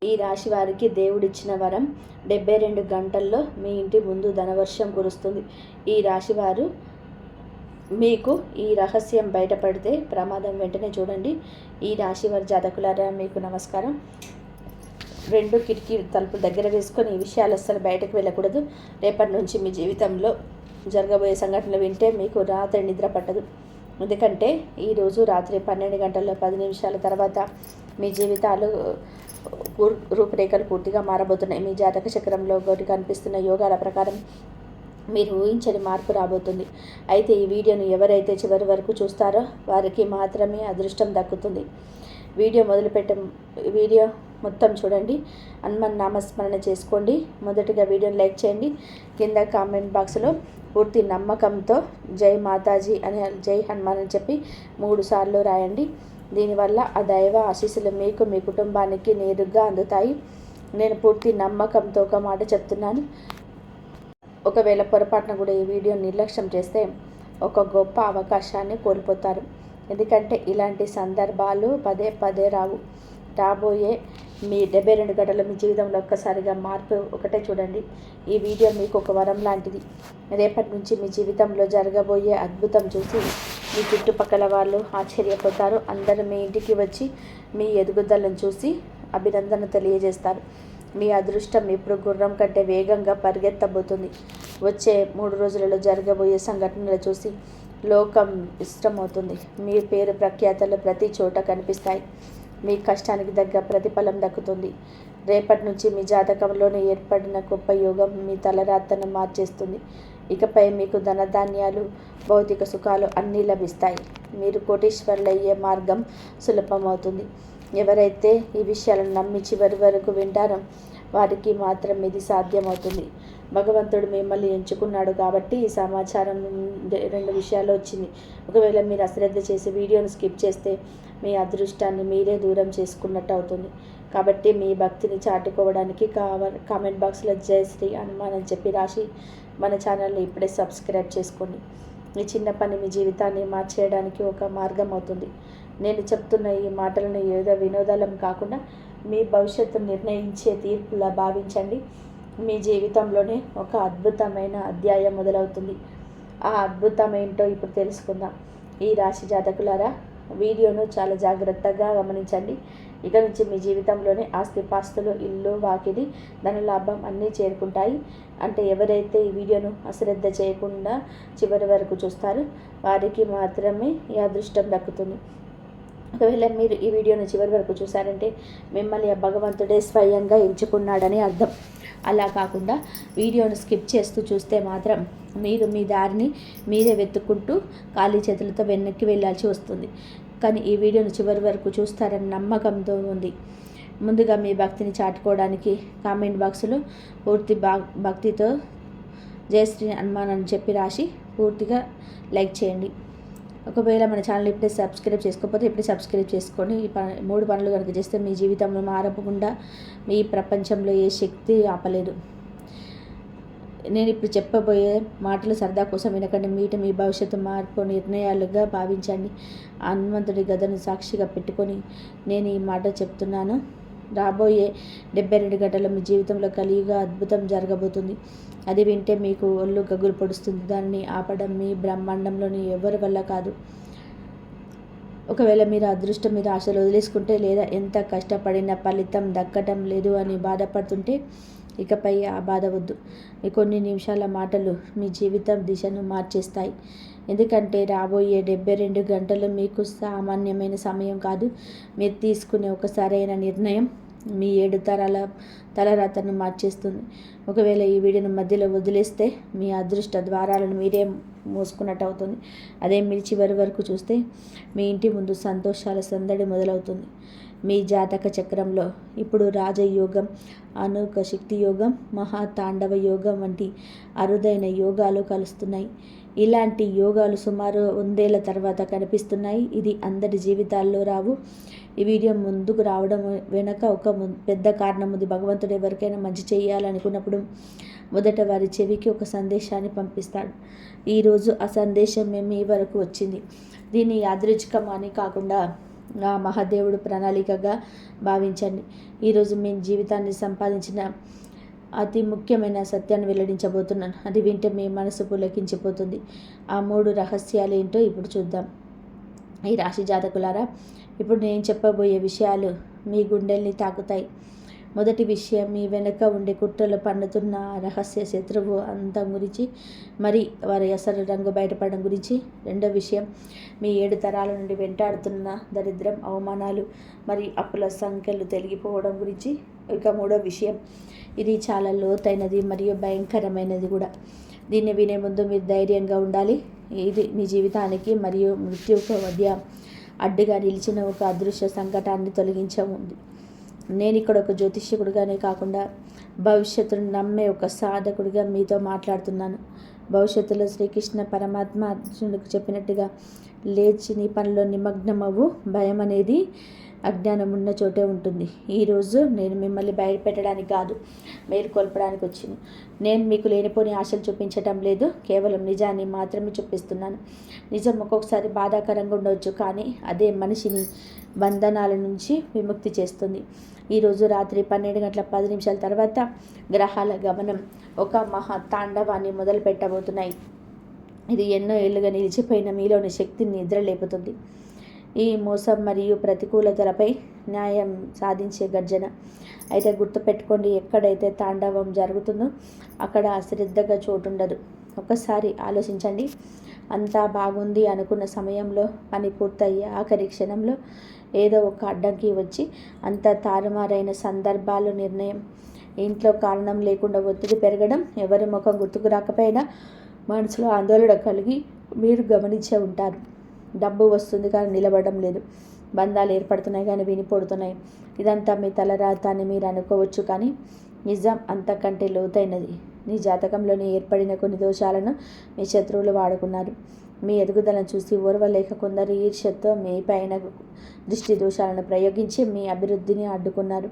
ఈ రాశి వారికి దేవుడిచ్చిన వరం 72 గంటల్లో మీ ఇంటి ముందు ధనవర్షం కురుస్తుంది. ఈ రాశివారు మీకు ఈ రహస్యం బయటపడితే ప్రమాదం వెంటనే చూడండి. ఈ రాశివారి జాతకులారా మీకు నమస్కారం. 2 కిటికీ తలుపులు దగ్గర వేసుకొని ఈ విషయాలు అస్సలు బయటకు వెళ్ళకూడదు. రేపటి నుంచి మీ జీవితంలో జరగబోయే సంఘటనలు వింటే మీకు రాత్రి నిద్ర పట్టదు. ఎందుకంటే ఈరోజు రాత్రి 12 గంటల 10 నిమిషాల తర్వాత మీ జీవితాలు రూపురేఖలు పూర్తిగా మారబోతున్నాయి. మీ జాతక చక్రంలో ఒకటి కనిపిస్తున్న యోగాల ప్రకారం మీరు ఊహించని మార్పు రాబోతుంది. అయితే ఈ వీడియోను ఎవరైతే చివరి వరకు చూస్తారో వారికి మాత్రమే అదృష్టం దక్కుతుంది. వీడియో మొత్తం చూడండి. హనుమాన్ నామస్మరణ చేసుకోండి. మొదటిగా వీడియోని లైక్ చేయండి. కింద కామెంట్ బాక్స్లో పూర్తి నమ్మకంతో జై మాతాజీ అని జై హనుమాన్ అని చెప్పి 3 సార్లు రాయండి. దీనివల్ల ఆ దైవ ఆశీస్సులు మీకు మీ కుటుంబానికి నేరుగా అందుతాయి. నేను పూర్తి నమ్మకంతో ఒక మాట చెప్తున్నాను. ఒకవేళ పొరపాటున కూడా ఈ వీడియో నిర్లక్ష్యం చేస్తే ఒక గొప్ప అవకాశాన్ని కోల్పోతారు. ఎందుకంటే ఇలాంటి సందర్భాలు పదే పదే రాబోయే మీ 72 గంటల మీ జీవితంలో ఒక్కసారిగా మార్పు ఒకటే చూడండి. ఈ వీడియో మీకు ఒక వరం లాంటిది. రేపటి నుంచి మీ జీవితంలో జరగబోయే అద్భుతం చూసి మీ చుట్టుపక్కల వాళ్ళు ఆశ్చర్యపోతారు. అందరూ మీ ఇంటికి వచ్చి మీ ఎదుగుదలను చూసి అభినందన తెలియజేస్తారు. మీ అదృష్టం ఇప్పుడు గుర్రం కంటే వేగంగా పరిగెత్తబోతుంది. వచ్చే 3 రోజులలో జరగబోయే సంఘటనలు చూసి లోకం ఇష్టమవుతుంది. మీ పేరు ప్రఖ్యాతలు ప్రతి చోట కనిపిస్తాయి. మీ కష్టానికి తగ్గ ప్రతిఫలం దక్కుతుంది. రేపటి నుంచి మీ జాతకంలోనే ఏర్పడిన గొప్ప యోగం మీ తలరాతను మార్చేస్తుంది. ఇకపై మీకు ధనధాన్యాలు భౌతిక సుఖాలు అన్నీ లభిస్తాయి. మీరు కోటీశ్వరులయ్యే మార్గం సులభమవుతుంది. ఎవరైతే ఈ విషయాలను నమ్మి చివరి వరకు వింటారో వారికి మాత్రం ఇది సాధ్యమవుతుంది. భగవంతుడు మిమ్మల్ని ఎంచుకున్నాడు కాబట్టి ఈ సమాచారం 2 విషయాలు వచ్చింది. ఒకవేళ మీరు అశ్రద్ధ చేసి వీడియోను స్కిప్ చేస్తే మీ అదృష్టాన్ని మీరే దూరం చేసుకున్నట్టు అవుతుంది. కాబట్టి మీ భక్తిని చాటుకోవడానికి కామెంట్ బాక్స్లో జై శ్రీ హనుమాన్ అని చెప్పి రాసి మన ఛానల్ని ఇప్పుడే సబ్స్క్రైబ్ చేసుకోండి. ఈ చిన్న పని మీ జీవితాన్ని మార్చేయడానికి ఒక మార్గం అవుతుంది. నేను చెప్తున్న ఈ మాటలను ఏదో వినోదాలం కాకుండా మీ భవిష్యత్తు నిర్ణయించే తీర్పులా భావించండి. మీ జీవితంలోనే ఒక అద్భుతమైన అధ్యాయం మొదలవుతుంది. ఆ అద్భుతం ఏంటో ఇప్పుడు తెలుసుకుందాం. ఈ రాశి జాతకులారా వీడియోను చాలా జాగ్రత్తగా గమనించండి. ఇక నుంచి మీ జీవితంలోనే ఆస్తిపాస్తులు, ఇల్లు, వాకిలి, ధనలాభం అన్నీ చేరుకుంటాయి. అంటే ఎవరైతే ఈ వీడియోను అశ్రద్ధ చేయకుండా చివరి వరకు చూస్తారో వారికి మాత్రమే ఈ అదృష్టం దక్కుతుంది. ఒకవేళ మీరు ఈ వీడియోను చివరి వరకు చూసారంటే మిమ్మల్ని ఆ భగవంతుడే స్వయంగా ఎంచుకున్నాడని అర్థం. అలా కాకుండా వీడియోను స్కిప్ చేస్తూ చూస్తే మాత్రం మీరు మీ దారిని మీరే వెతుక్కుంటూ ఖాళీ చేతులతో వెనక్కి వెళ్ళాల్సి వస్తుంది. కానీ ఈ వీడియోను చివరి వరకు చూస్తారని నమ్మకంతో ఉంది. ముందుగా మీ భక్తిని చాటుకోవడానికి కామెంట్ బాక్స్లో పూర్తి భక్తితో జై శ్రీ హనుమాన్ అని చెప్పి రాసి పూర్తిగా లైక్ చేయండి. ఒకవేళ మన ఛానల్ ఇప్పుడే సబ్స్క్రైబ్ చేసుకోకపోతే ఇప్పుడే సబ్స్క్రైబ్ చేసుకోండి. ఈ 3 పనులు కనుక చేస్తే మీ జీవితంలో మారకుండా మీ ప్రపంచంలో ఏ శక్తి ఆపలేదు. నేను ఇప్పుడు చెప్పబోయే మాటలు సరదా కోసం వినకండి. మీ భవిష్యత్తు మార్పు నిర్ణయాలుగా భావించండి. హనుమంతుడి గదను సాక్షిగా పెట్టుకొని నేను ఈ మాట చెప్తున్నాను. రాబోయే 72 గంటల మీ జీవితంలో కలియుగ అద్భుతం జరగబోతుంది. అది వింటే మీకు ఒళ్ళు గగులు పొడుస్తుంది. దానిని ఆపడం మీ బ్రహ్మాండంలోని ఎవరి వల్ల కాదు. ఒకవేళ మీరు అదృష్టం మీద ఆశలు వదిలేసుకుంటే లేదా ఎంత కష్టపడినా ఫలితం దక్కటం లేదు అని బాధపడుతుంటే ఇకపై ఆ బాధ వద్దు. ఈ కొన్ని నిమిషాల మాటలు మీ జీవితం దిశను మార్చేస్తాయి. ఎందుకంటే రాబోయే 72 గంటలు మీకు సామాన్యమైన సమయం కాదు. మీరు తీసుకునే ఒక సరైన నిర్ణయం మీ 7 తరాల తలరాతను మార్చేస్తుంది. ఒకవేళ ఈ వీడియోను మధ్యలో వదిలేస్తే మీ అదృష్ట ద్వారాలను మీరే మోసుకున్నట్టు అవుతుంది. అదే మీరు చివరి వరకు చూస్తే మీ ఇంటి ముందు సంతోషాల సందడి మొదలవుతుంది. మీ జాతక చక్రంలో ఇప్పుడు రాజయోగం, అనూక శక్తి యోగం, మహాతాండవ యోగం వంటి అరుదైన యోగాలు కలుస్తున్నాయి. ఇలాంటి యోగాలు సుమారు 100 ఏళ్ల తర్వాత కనిపిస్తున్నాయి. ఇది అందరి జీవితాల్లో రావు. ఈ వీడియో ముందుకు రావడం వెనక ఒక పెద్ద కారణం ఉంది. భగవంతుడు ఎవరికైనా మంచి చేయాలనుకున్నప్పుడు మొదట వారి చెవికి ఒక సందేశాన్ని పంపిస్తాడు. ఈరోజు ఆ సందేశం మీ వరకు వచ్చింది. దీన్ని యాదృచ్ఛికం అని కాకుండా ఆ మహాదేవుడు ప్రణాళికగా భావించండి. ఈరోజు మీ జీవితాన్ని సంపాదించిన అతి ముఖ్యమైన సత్యాన్ని వెల్లడించబోతున్నాను. అది వింటే మీ మనసు పులకించిపోతుంది. ఆ 3 రహస్యాలు ఏంటో ఇప్పుడు చూద్దాం. ఈ రాశి జాతకులారా, ఇప్పుడు నేను చెప్పబోయే విషయాలు మీ గుండెల్ని తాకుతాయి. మొదటి విషయం, మీ వెనుక ఉండే కుట్రలు పన్నుతున్న రహస్య శత్రువు అంతం గురించి, మరి వారి అసలు రంగు బయటపడడం గురించి. రెండో విషయం, మీ 7 తరాల నుండి వెంటాడుతున్న దరిద్రం, అవమానాలు మరి అప్పుల సంఖ్యలు తొలగిపోవడం గురించి. ఇక మూడో విషయం, ఇది చాలా లోతైనది మరియు భయంకరమైనది కూడా. దీన్ని వినే ముందు మీరు ధైర్యంగా ఉండాలి. ఇది మీ జీవితానికి మరియు మృత్యువుకు మధ్య అడ్డుగా నిలిచిన ఒక అదృశ్య సంకటాన్ని తొలగించముంది. నేను ఇక్కడ ఒక జ్యోతిష్యకుడిగానే కాకుండా భవిష్యత్తును నమ్మే ఒక సాధకుడిగా మీతో మాట్లాడుతున్నాను. భవిష్యత్తులో శ్రీకృష్ణ పరమాత్మ అర్జునుడికి చెప్పినట్టుగా, లేచి నీ పనిలో నిమగ్నమవ్వు. భయం అనేది అజ్ఞానం ఉన్న చోటే ఉంటుంది. ఈరోజు నేను మిమ్మల్ని బయటపెట్టడానికి కాదు, మేలుకొల్పడానికి వచ్చింది. నేను మీకు లేనిపోని ఆశలు చూపించటం లేదు, కేవలం నిజాన్ని మాత్రమే చూపిస్తున్నాను. నిజం ఒక్కొక్కసారి బాధాకరంగా ఉండవచ్చు, కానీ అదే మనిషిని బంధనాల నుంచి విముక్తి చేస్తుంది. ఈరోజు రాత్రి 12:10 తర్వాత గ్రహాల గమనం ఒక మహా తాండవాన్ని మొదలు పెట్టబోతున్నాయి. ఇది ఎన్నో ఏళ్ళుగా నిలిచిపోయిన మీలోని శక్తిని నిద్రలేపుతుంది. ఈ మోసం మరియు ప్రతికూలతలపై న్యాయం సాధించే గర్జన. అయితే గుర్తుపెట్టుకోండి, ఎక్కడైతే తాండవం జరుగుతుందో అక్కడ అశ్రద్ధగా చోటుండదు. ఒకసారి ఆలోచించండి. అంతా బాగుంది అనుకున్న సమయంలో, పని పూర్తయ్యే ఆఖరి క్షణంలో ఏదో ఒక అడ్డంకి వచ్చి అంత తారుమారైన సందర్భాలు. నిర్ణయం, ఇంట్లో కారణం లేకుండా ఒత్తిడి పెరగడం, ఎవరి ముఖం గుర్తుకు రాకపోయినా మనసులో ఆందోళన కలిగి మీరు గమనించే ఉంటారు. డబ్బు వస్తుంది కానీ నిలబడడం లేదు. బంధాలు ఏర్పడుతున్నాయి కానీ వినిపడుతున్నాయి. ఇదంతా మీ తలరాత అని మీరు అనుకోవచ్చు, కానీ నిజం అంతకంటే లోతైనది. మీ జాతకంలోని ఏర్పడిన కొన్ని దోషాలను మీ శత్రువులు వాడుకున్నారు. మీ ఎదుగుదలను చూసి ఓర్వలేక కొందరు ఈర్ష్యతో మీ పైన దృష్టి దోషాలను ప్రయోగించి మీ అభివృద్ధిని అడ్డుకున్నారు.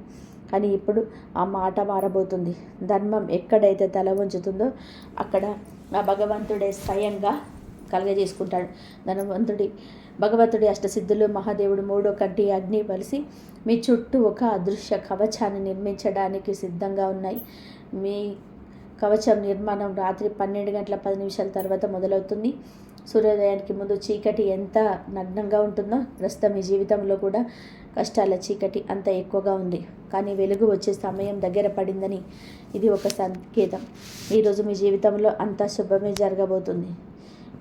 కానీ ఇప్పుడు ఆ మాట మారబోతుంది. ధర్మం ఎక్కడైతే తల వంచుతుందో అక్కడ ఆ భగవంతుడే స్వయంగా కలగజేసుకుంటాడు. భగవంతుడి అష్టసిద్ధులు, మహాదేవుడు 3వ కంటి, అగ్ని కలిసి మీ చుట్టూ ఒక అదృశ్య కవచాన్ని నిర్మించడానికి సిద్ధంగా ఉన్నాయి. మీ కవచం నిర్మాణం రాత్రి 12:10 తర్వాత మొదలవుతుంది. సూర్యోదయానికి ముందు చీకటి ఎంత నగ్నంగా ఉంటుందో, ప్రస్తుతం మీ జీవితంలో కూడా కష్టాల చీకటి అంత ఎక్కువగా ఉంది. కానీ వెలుగు వచ్చే సమయం దగ్గర పడిందని ఇది ఒక సంకేతం. ఈరోజు మీ జీవితంలో అంతా శుభమే జరగబోతుంది.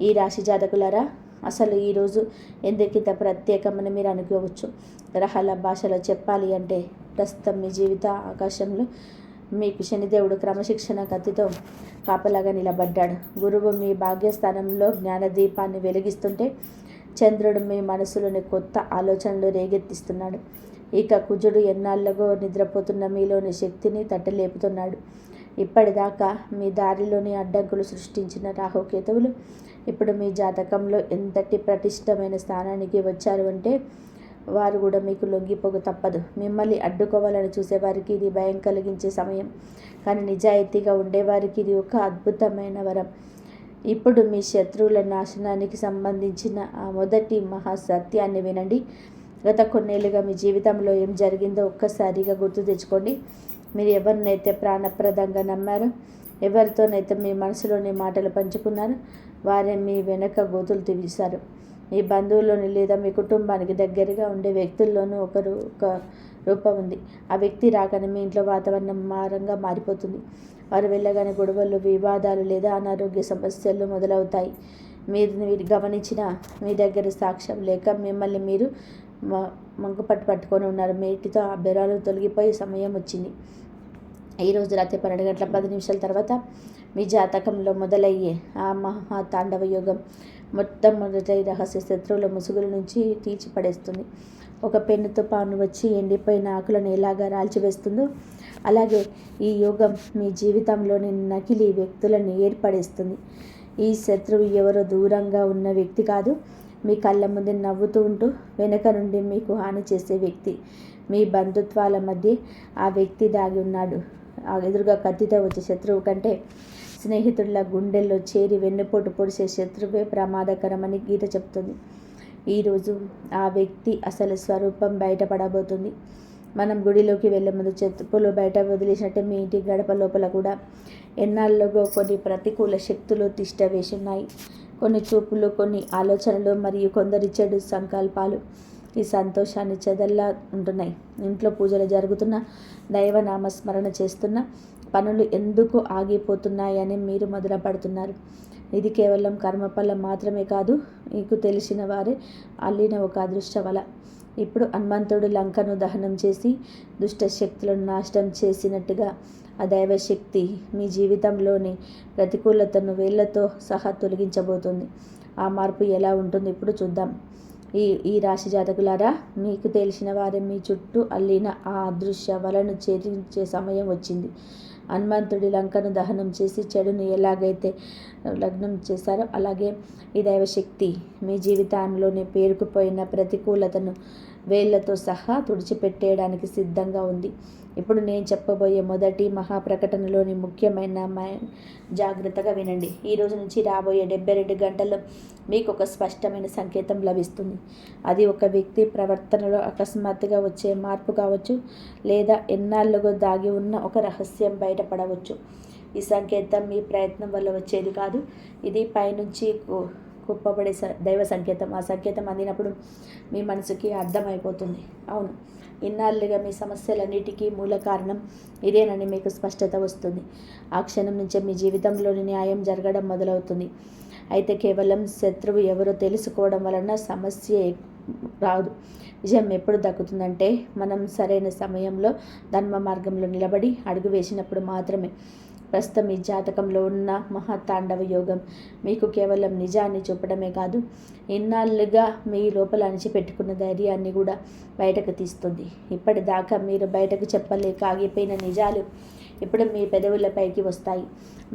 ఈ రాశి జాతకులారా, అసలు ఈరోజు ఎందుకింత ప్రత్యేకమని మీరు అనుకోవచ్చు. గ్రహాల భాషలో చెప్పాలి అంటే, ప్రస్తుతం మీ జీవిత ఆకాశంలో మీకు శనిదేవుడు క్రమశిక్షణ కత్తితో కాపలాగా నిలబడ్డాడు. గురువు మీ భాగ్యస్థానంలో జ్ఞానదీపాన్ని వెలిగిస్తుంటే, చంద్రుడు మీ మనసులోని కొత్త ఆలోచనలు రేగెత్తిస్తున్నాడు. ఇక కుజుడు ఎన్నాళ్ళగో నిద్రపోతున్న మీలోని శక్తిని తట్టలేపుతున్నాడు. ఇప్పటిదాకా మీ దారిలోని అడ్డంకులు సృష్టించిన రాహుకేతువులు ఇప్పుడు మీ జాతకంలో ఎంతటి ప్రతిష్టమైన స్థానానికి వచ్చారు అంటే, వారు కూడా మీకు లొంగిపోక తప్పదు. మిమ్మల్ని అడ్డుకోవాలని చూసేవారికి ఇది భయం కలిగించే సమయం, కానీ నిజాయితీగా ఉండేవారికి ఇది ఒక అద్భుతమైన వరం. ఇప్పుడు మీ శత్రువుల నాశనానికి సంబంధించిన ఆ మొదటి మహాసత్యాన్ని వినండి. గత కొన్నేళ్ళుగా మీ జీవితంలో ఏం జరిగిందో ఒక్కసారిగా గుర్తు తెచ్చుకోండి. మీరు ఎవరినైతే ప్రాణప్రదంగా నమ్మారో, ఎవరితోనైతే మీ మనసులోని మాటలు పంచుకున్నారో, వారే మీ వెనక గోతులు తీశారు. మీ బంధువుల్లోని లేదా మీ కుటుంబానికి దగ్గరగా ఉండే వ్యక్తుల్లోనూ ఒక రూపం ఉంది. ఆ వ్యక్తి రాగానే మీ ఇంట్లో వాతావరణం మారంగా మారిపోతుంది. వారు వెళ్ళగానే గొడవలు, వివాదాలు లేదా అనారోగ్య సమస్యలు మొదలవుతాయి. మీరు గమనించిన మీ దగ్గర సాక్ష్యం లేక మిమ్మల్ని మీరు మంకుపట్టు పట్టుకొని ఉన్నారు. మేటితో ఆ బెరాలు తొలగిపోయే సమయం వచ్చింది. ఈరోజు రాత్రి 12:10 తర్వాత మీ జాతకంలో మొదలయ్యే ఆ మహాతాండవ యోగం మొట్టమొదటి రహస్య శత్రువుల ముసుగుల నుంచి తీర్చిపడేస్తుంది. ఒక పెన్నుతో పాను వచ్చి ఎండిపోయిన ఆకులను ఎలాగా రాల్చివేస్తుందో, అలాగే ఈ యోగం మీ జీవితంలోని నకిలీ వ్యక్తులను ఏర్పడేస్తుంది. ఈ శత్రువు ఎవరో దూరంగా ఉన్న వ్యక్తి కాదు, మీ కళ్ళ ముందు నవ్వుతూ ఉంటూ వెనక నుండి మీకు హాని చేసే వ్యక్తి. మీ బంధుత్వాల మధ్య ఆ వ్యక్తి దాగి ఉన్నాడు. ఆ ఎదురుగా కత్తితో వచ్చే శత్రువు కంటే స్నేహితుల గుండెల్లో చేరి వెన్నుపోటు పొడిసే శత్రువే ప్రమాదకరమని గీత చెప్తుంది. ఈరోజు ఆ వ్యక్తి అసలు స్వరూపం బయటపడబోతుంది. మనం గుడిలోకి వెళ్ళే ముందు చెప్పులు బయట వదిలేసినట్టే మీ ఇంటి గడప లోపల కూడా ఎన్నాళ్ళలో కొన్ని ప్రతికూల శక్తులు తిష్ట వేసున్నాయి. కొన్ని చూపులు, కొన్ని ఆలోచనలు మరియు కొందరి చెడు సంకల్పాలు ఈ సంతోషాన్ని చెదల్లా ఉంటున్నాయి. ఇంట్లో పూజలు జరుగుతున్న, దైవనామస్మరణ చేస్తున్న పనులు ఎందుకు ఆగిపోతున్నాయని మీరు మొదలుపడుతున్నారు. ఇది కేవలం కర్మఫలం మాత్రమే కాదు, మీకు తెలిసిన వారే అల్లిన ఒక అదృష్ట వల. ఇప్పుడు హనుమంతుడు లంకను దహనం చేసి దుష్ట శక్తులను నాశనం చేసినట్టుగా ఆ దైవశక్తి మీ జీవితంలోని ప్రతికూలతను వేళ్లతో సహా తొలగించబోతుంది. ఆ మార్పు ఎలా ఉంటుందో ఇప్పుడు చూద్దాం. ఈ రాశి జాతకులారా, మీకు తెలిసిన వారే మీ చుట్టూ అల్లిన ఆ అదృశ్య వలను ఛేదించే సమయం వచ్చింది. హనుమంతుడి లంకను దహనం చేసి చెడును ఎలాగైతే లగ్నం చేశారో అలాగే ఈ దైవశక్తి మీ జీవితంలోని పేరుకుపోయిన ప్రతికూలతను వేళ్లతో సహా తుడిచిపెట్టేయడానికి సిద్ధంగా ఉంది. ఇప్పుడు నేను చెప్పబోయే మొదటి మహాప్రకటనలోని ముఖ్యమైన జాగ్రత్తగా వినండి. ఈ రోజు నుంచి రాబోయే 72 గంటల్లో మీకు ఒక స్పష్టమైన సంకేతం లభిస్తుంది. అది ఒక వ్యక్తి ప్రవర్తనలో అకస్మాత్తుగా వచ్చే మార్పు కావచ్చు, లేదా ఎన్నాళ్ళుగా దాగి ఉన్న ఒక రహస్యం బయటపడవచ్చు. ఈ సంకేతం మీ ప్రయత్నం వల్ల వచ్చేది కాదు, ఇది పైనుంచి కుప్పబడే దైవ సంకేతం. ఆ సంకేతం అందినప్పుడు మీ మనసుకి అర్థమైపోతుంది, అవును, ఇన్నాళ్ళుగా మీ సమస్యలన్నిటికీ మూల కారణం ఇదేనని మీకు స్పష్టత వస్తుంది. ఆ క్షణం నుంచే మీ జీవితంలోని న్యాయం జరగడం మొదలవుతుంది. అయితే కేవలం శత్రువు ఎవరో తెలుసుకోవడం వలన సమస్య రాదు. విజయం ఎప్పుడు దక్కుతుందంటే మనం సరైన సమయంలో ధర్మ మార్గంలో నిలబడి అడుగు వేసినప్పుడు మాత్రమే. ప్రస్తుతం ఈ జాతకంలో ఉన్న మహాతాండవ యోగం మీకు కేవలం నిజాన్ని చూపడమే కాదు, ఇన్నాళ్ళుగా మీ లోపల అణిచిపెట్టుకున్న ధైర్యాన్ని కూడా బయటకు తీస్తుంది. ఇప్పటిదాకా మీరు బయటకు చెప్పలేక ఆగిపోయిన నిజాలు ఇప్పుడు మీ పెదవులపైకి వస్తాయి.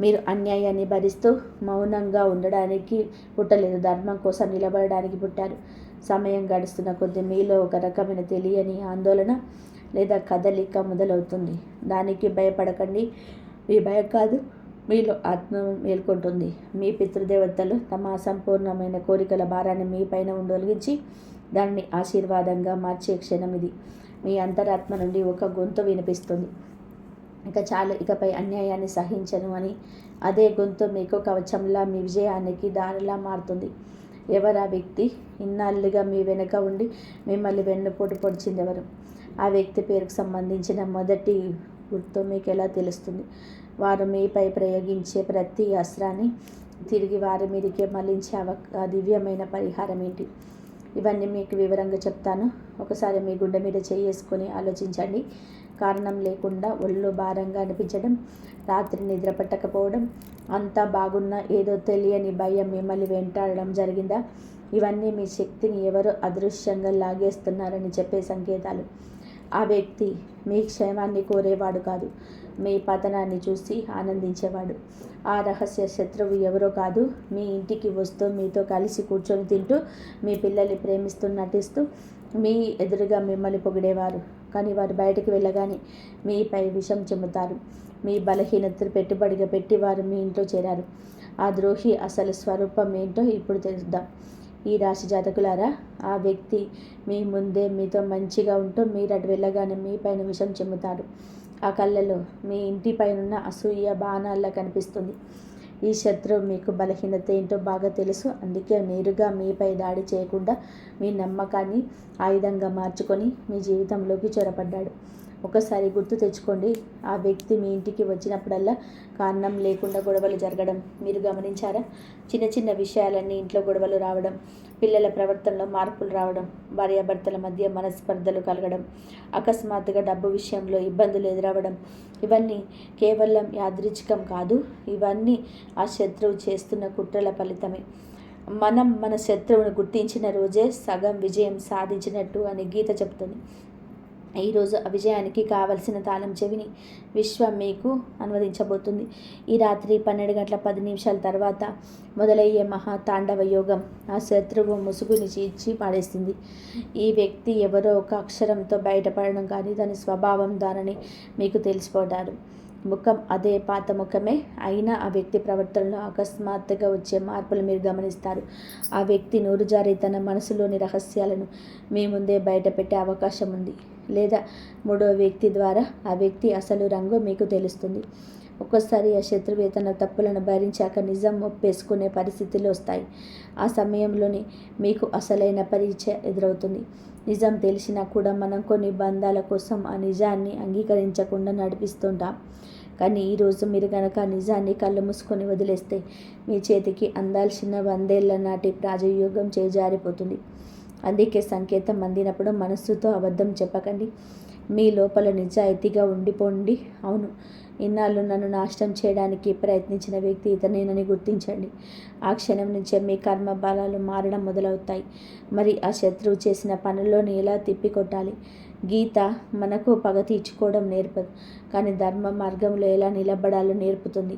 మీరు అన్యాయాన్ని భరిస్తూ మౌనంగా ఉండడానికి పుట్టలేదు, ధర్మం కోసం నిలబడడానికి పుట్టారు. సమయం గడుస్తున్న కొద్దీ మీలో ఒక రకమైన తెలియని ఆందోళన లేదా కదలిక మొదలవుతుంది. దానికి భయపడకండి, మీ భయం కాదు, మీలో ఆత్మ మేల్కొంటుంది. మీ పితృదేవతలు తమ అసంపూర్ణమైన కోరికల భారాన్ని మీ పైన ఉండొలిగించి దానిని ఆశీర్వాదంగా మార్చే క్షణం ఇది. మీ అంతరాత్మ నుండి ఒక గొంతు వినిపిస్తుంది, ఇక చాలు, ఇకపై అన్యాయాన్ని సహించను అని. అదే గొంతు మీకు కవచంలా మీ విజయానికి దారిలా మారుతుంది. ఎవరు ఆ వ్యక్తి? ఇన్నాళ్ళుగా మీ వెనుక ఉండి మిమ్మల్ని వెన్నుపోటు పొడిచింది ఎవరు? ఆ వ్యక్తి పేరుకు సంబంధించిన మొదటి గుర్తు మీకు ఎలా తెలుస్తుంది? వారు మీపై ప్రయోగించే ప్రతి అస్త్రాన్ని తిరిగి వారి మీదకే మళ్లించే ఆ దివ్యమైన పరిహారం ఏంటి? ఇవన్నీ మీకు వివరంగా చెప్తాను. ఒకసారి మీ గుండె మీద చేసుకొని ఆలోచించండి. కారణం లేకుండా ఒళ్ళు భారంగా అనిపించడం, రాత్రి నిద్ర పట్టకపోవడం, అంతా బాగున్నా ఏదో తెలియని భయం మిమ్మల్ని వెంటాడడం జరిగిందా? ఇవన్నీ మీ శక్తిని ఎవరో అదృశ్యంగా లాగేస్తున్నారని చెప్పే సంకేతాలు. ఆ వ్యక్తి మీ క్షేమాన్ని కోరేవాడు కాదు, మీ పతనాన్ని చూసి ఆనందించేవాడు. ఆ రహస్య శత్రువు ఎవరో కాదు, మీ ఇంటికి వస్తూ మీతో కలిసి కూర్చొని తింటూ మీ పిల్లల్ని ప్రేమిస్తూ నటిస్తూ మీ ఎదురుగా మిమ్మల్ని పొగిడేవారు. కానీ వారు బయటకు వెళ్ళగానే మీపై విషం చెమ్ముతారు. మీ బలహీనతను పెట్టుబడిగా పెట్టి వారు మీ ఇంట్లో చేరారు. ఆ ద్రోహి అసలు స్వరూపం ఏంటో ఇప్పుడు తెలుద్దాం. ఈ రాశి జాతకులారా, ఆ వ్యక్తి మీ ముందే మీతో మంచిగా ఉంటూ మీరు అటు వెళ్ళగానే మీ పైన విషం చెమ్ముతాడు. ఆ కళ్ళలో మీ ఇంటిపైనున్న అసూయ బాణాల్లా కనిపిస్తుంది. ఈ శత్రువు మీకు బలహీనత ఏంటో బాగా తెలుసు. అందుకే నేరుగా మీపై దాడి చేయకుండా మీ నమ్మకాన్ని ఆయుధంగా మార్చుకొని మీ జీవితంలోకి చొరపడ్డాడు. ఒకసారి గుర్తు తెచ్చుకోండి, ఆ వ్యక్తి మీ ఇంటికి వచ్చినప్పుడల్లా కారణం లేకుండా గొడవలు జరగడం మీరు గమనించారా? చిన్న చిన్న విషయాలన్నీ ఇంట్లో గొడవలు రావడం, పిల్లల ప్రవర్తనలో మార్పులు రావడం, భార్యాభర్తల మధ్య మనస్పర్ధలు కలగడం, అకస్మాత్తుగా డబ్బు విషయంలో ఇబ్బందులు ఎదురవ్వడం, ఇవన్నీ కేవలం యాదృచ్ఛికం కాదు. ఇవన్నీ ఆ శత్రువు చేస్తున్న కుట్రల ఫలితమే. మనం మన శత్రువును గుర్తించిన రోజే సగం విజయం సాధించినట్టు అని గీత చెప్తుంది. ఈరోజు ఆ విజయానికి కావలసిన తాళం చెవిని విశ్వం మీకు అనువదించబోతుంది. ఈ రాత్రి 12:10 తర్వాత మొదలయ్యే మహాతాండవ యోగం ఆ శత్రువు ముసుగుని చీల్చి పాడేస్తుంది. ఈ వ్యక్తి ఎవరో ఒక అక్షరంతో బయటపడడం కానీ దాని స్వభావం దానని మీకు తెలిసిపోతారు. ముఖం అదే పాత ముఖమే అయినా ఆ వ్యక్తి ప్రవర్తనలో అకస్మాత్తుగా వచ్చే మార్పులు మీరు గమనిస్తారు. ఆ వ్యక్తి నోరుజారి తన మనసులోని రహస్యాలను మీ ముందే బయటపెట్టే అవకాశం ఉంది. లేదా మూడో వ్యక్తి ద్వారా ఆ వ్యక్తి అసలు రంగు మీకు తెలుస్తుంది. ఒక్కోసారి ఆ శత్రువు తన తప్పులను భరించాక నిజం ఒప్పేసుకునే పరిస్థితులు వస్తాయి. ఆ సమయంలోనే మీకు అసలైన పరీక్ష ఎదురవుతుంది. నిజం తెలిసినా కూడా మనం కొన్ని బంధాల కోసం ఆ నిజాన్ని అంగీకరించకుండా నడిపిస్తుంటాం. కానీ ఈరోజు మీరు కనుక ఆ నిజాన్ని కళ్ళు మూసుకొని వదిలేస్తే మీ చేతికి అందాల్సిన 100 ఏళ్ల నాటి రాజయోగం చేజారిపోతుంది. అందుకే సంకేతం అందినప్పుడు మనస్సుతో అబద్ధం చెప్పకండి. మీ లోపల నిజాయితీగా ఉండిపోండి. అవును, ఇన్నాళ్ళు నన్ను నాశనం చేయడానికి ప్రయత్నించిన వ్యక్తి ఇతనేనని గుర్తించండి. ఆ క్షణం నుంచే మీ కర్మ బలాలు మారడం మొదలవుతాయి. మరి ఆ శత్రువు చేసిన పనుల్లోని ఎలా తిప్పికొట్టాలి? గీత మనకు పగ తీర్చుకోవడం నేర్పదు, కానీ ధర్మ మార్గంలో ఎలా నిలబడాలో నేర్పుతుంది.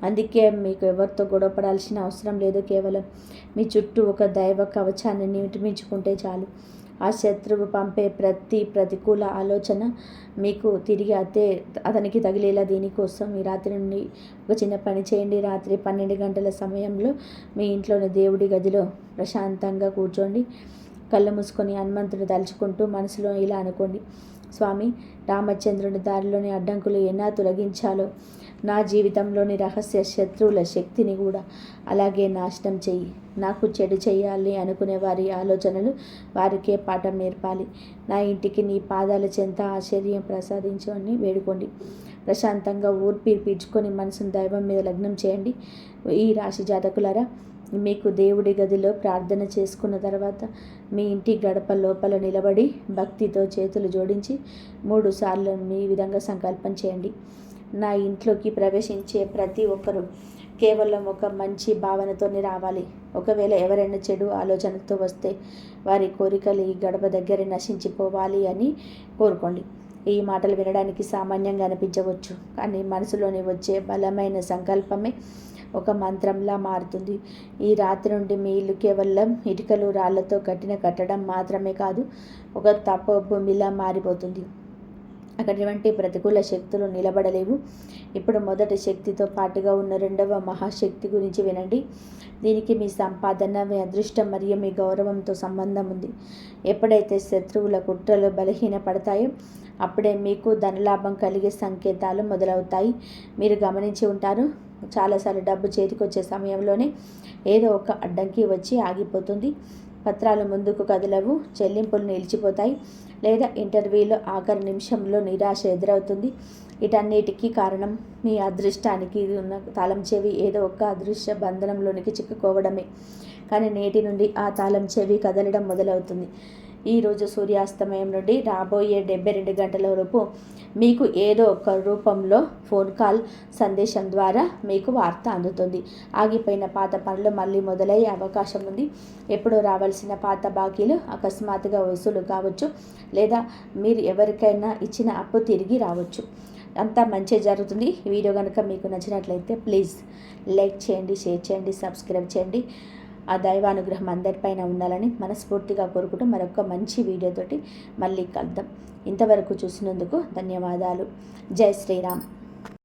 అందుకే మీకు ఎవరితో గొడవపడాల్సిన అవసరం లేదు. కేవలం మీ చుట్టూ ఒక దైవ కవచాన్ని నిర్మించుకుంటే చాలు. ఆ శత్రువు పంపే ప్రతి ప్రతికూల ఆలోచన మీకు తిరిగి అతనికి తగిలేలా. దీనికోసం ఈ రాత్రి నుండి ఒక చిన్న పని చేయండి. రాత్రి 12 గంటల సమయంలో మీ ఇంట్లోని దేవుడి గదిలో ప్రశాంతంగా కూర్చోండి. కళ్ళు మూసుకొని హనుమంతుడు తలుచుకుంటూ మనసులో ఇలా అనుకోండి: స్వామి, రామచంద్రుని దారిలోని అడ్డంకులు ఎలా తొలగించాలో నా జీవితంలోని రహస్య శత్రువుల శక్తిని కూడా అలాగే నాశనం చెయ్యి. నాకు చెడు చేయాలి అనుకునే వారి ఆలోచనలు వారికే పాఠం నేర్పాలి. నా ఇంటికి నీ పాదాల చెంత ఆశ్చర్యం ప్రసాదించు అని వేడుకోండి. ప్రశాంతంగా ఊర్పి పీల్చుకొని మనసును దైవం మీద లగ్నం చేయండి. ఈ రాశి జాతకులారా, మీకు దేవుడి గదిలో ప్రార్థన చేసుకున్న తర్వాత మీ ఇంటి గడప లోపల నిలబడి భక్తితో చేతులు జోడించి 3 సార్లు ఈ విధంగా సంకల్పం చేయండి: నా ఇంట్లోకి ప్రవేశించే ప్రతి ఒక్కరూ కేవలం ఒక మంచి భావనతోనే రావాలి. ఒకవేళ ఎవరైనా చెడు ఆలోచనతో వస్తే వారి కోరికలు ఈ గడప దగ్గర నశించిపోవాలి అని కోరుకోండి. ఈ మాటలు వినడానికి సామాన్యంగా అనిపించవచ్చు, కానీ మనసులోని వచ్చే బలమైన సంకల్పమే ఒక మంత్రంలా మారుతుంది. ఈ రాత్రి నుండి మీ ఇల్లు కేవలం ఇటుకలు రాళ్లతో కట్టిన కట్టడం మాత్రమే కాదు, ఒక తపోభూమిలా మారిపోతుంది. అటువంటి ప్రతికూల శక్తులు నిలబడలేవు. ఇప్పుడు మొదటి శక్తితో పాటుగా ఉన్న రెండవ మహాశక్తి గురించి వినండి. దీనికి మీ సంపాదన, మీ అదృష్టం మరియు మీ గౌరవంతో సంబంధం ఉంది. ఎప్పుడైతే శత్రువుల కుట్రలు బలహీనపడతాయో అప్పుడే మీకు ధనలాభం కలిగే సంకేతాలు మొదలవుతాయి. మీరు గమనించి ఉంటారు, చాలాసార్లు డబ్బు చేతికొచ్చే సమయంలోనే ఏదో ఒక అడ్డంకి వచ్చి ఆగిపోతుంది. పత్రాలు ముందుకు కదలవు, చెల్లింపులు నిలిచిపోతాయి, లేదా ఇంటర్వ్యూలో ఆఖరి నిమిషంలో నిరాశ ఎదురవుతుంది. వీటన్నిటికీ కారణం మీ అదృష్టానికి ఉన్న తాళం చెవి ఏదో ఒక అదృశ్య బంధనంలోనికి చిక్కుకోవడమే. కానీ నేటి నుండి ఆ తాళం చెవి కదలడం మొదలవుతుంది. ఈరోజు సూర్యాస్తమయం నుండి రాబోయే 72 గంటల లోపు మీకు ఏదో ఒక రూపంలో ఫోన్ కాల్, సందేశం ద్వారా మీకు వార్త అందుతుంది. ఆగిపోయిన పాత పనులు మళ్ళీ మొదలయ్యే అవకాశం ఉంది. ఎప్పుడో రావాల్సిన పాత బాకీలు అకస్మాత్తుగా వసూలు కావచ్చు, లేదా మీరు ఎవరికైనా ఇచ్చిన అప్పు తిరిగి రావచ్చు. అంతా మంచి జరుగుతుంది. ఈ వీడియో కనుక మీకు నచ్చినట్లయితే ప్లీజ్ లైక్ చేయండి, షేర్ చేయండి, సబ్స్క్రైబ్ చేయండి. ఆ దైవానుగ్రహం అందరిపైన ఉండాలని మనస్ఫూర్తిగా కోరుకుంటూ మరొక మంచి వీడియోతోటి మళ్ళీ కలుద్దాం. ఇంతవరకు చూసినందుకు ధన్యవాదాలు. జై శ్రీరామ్.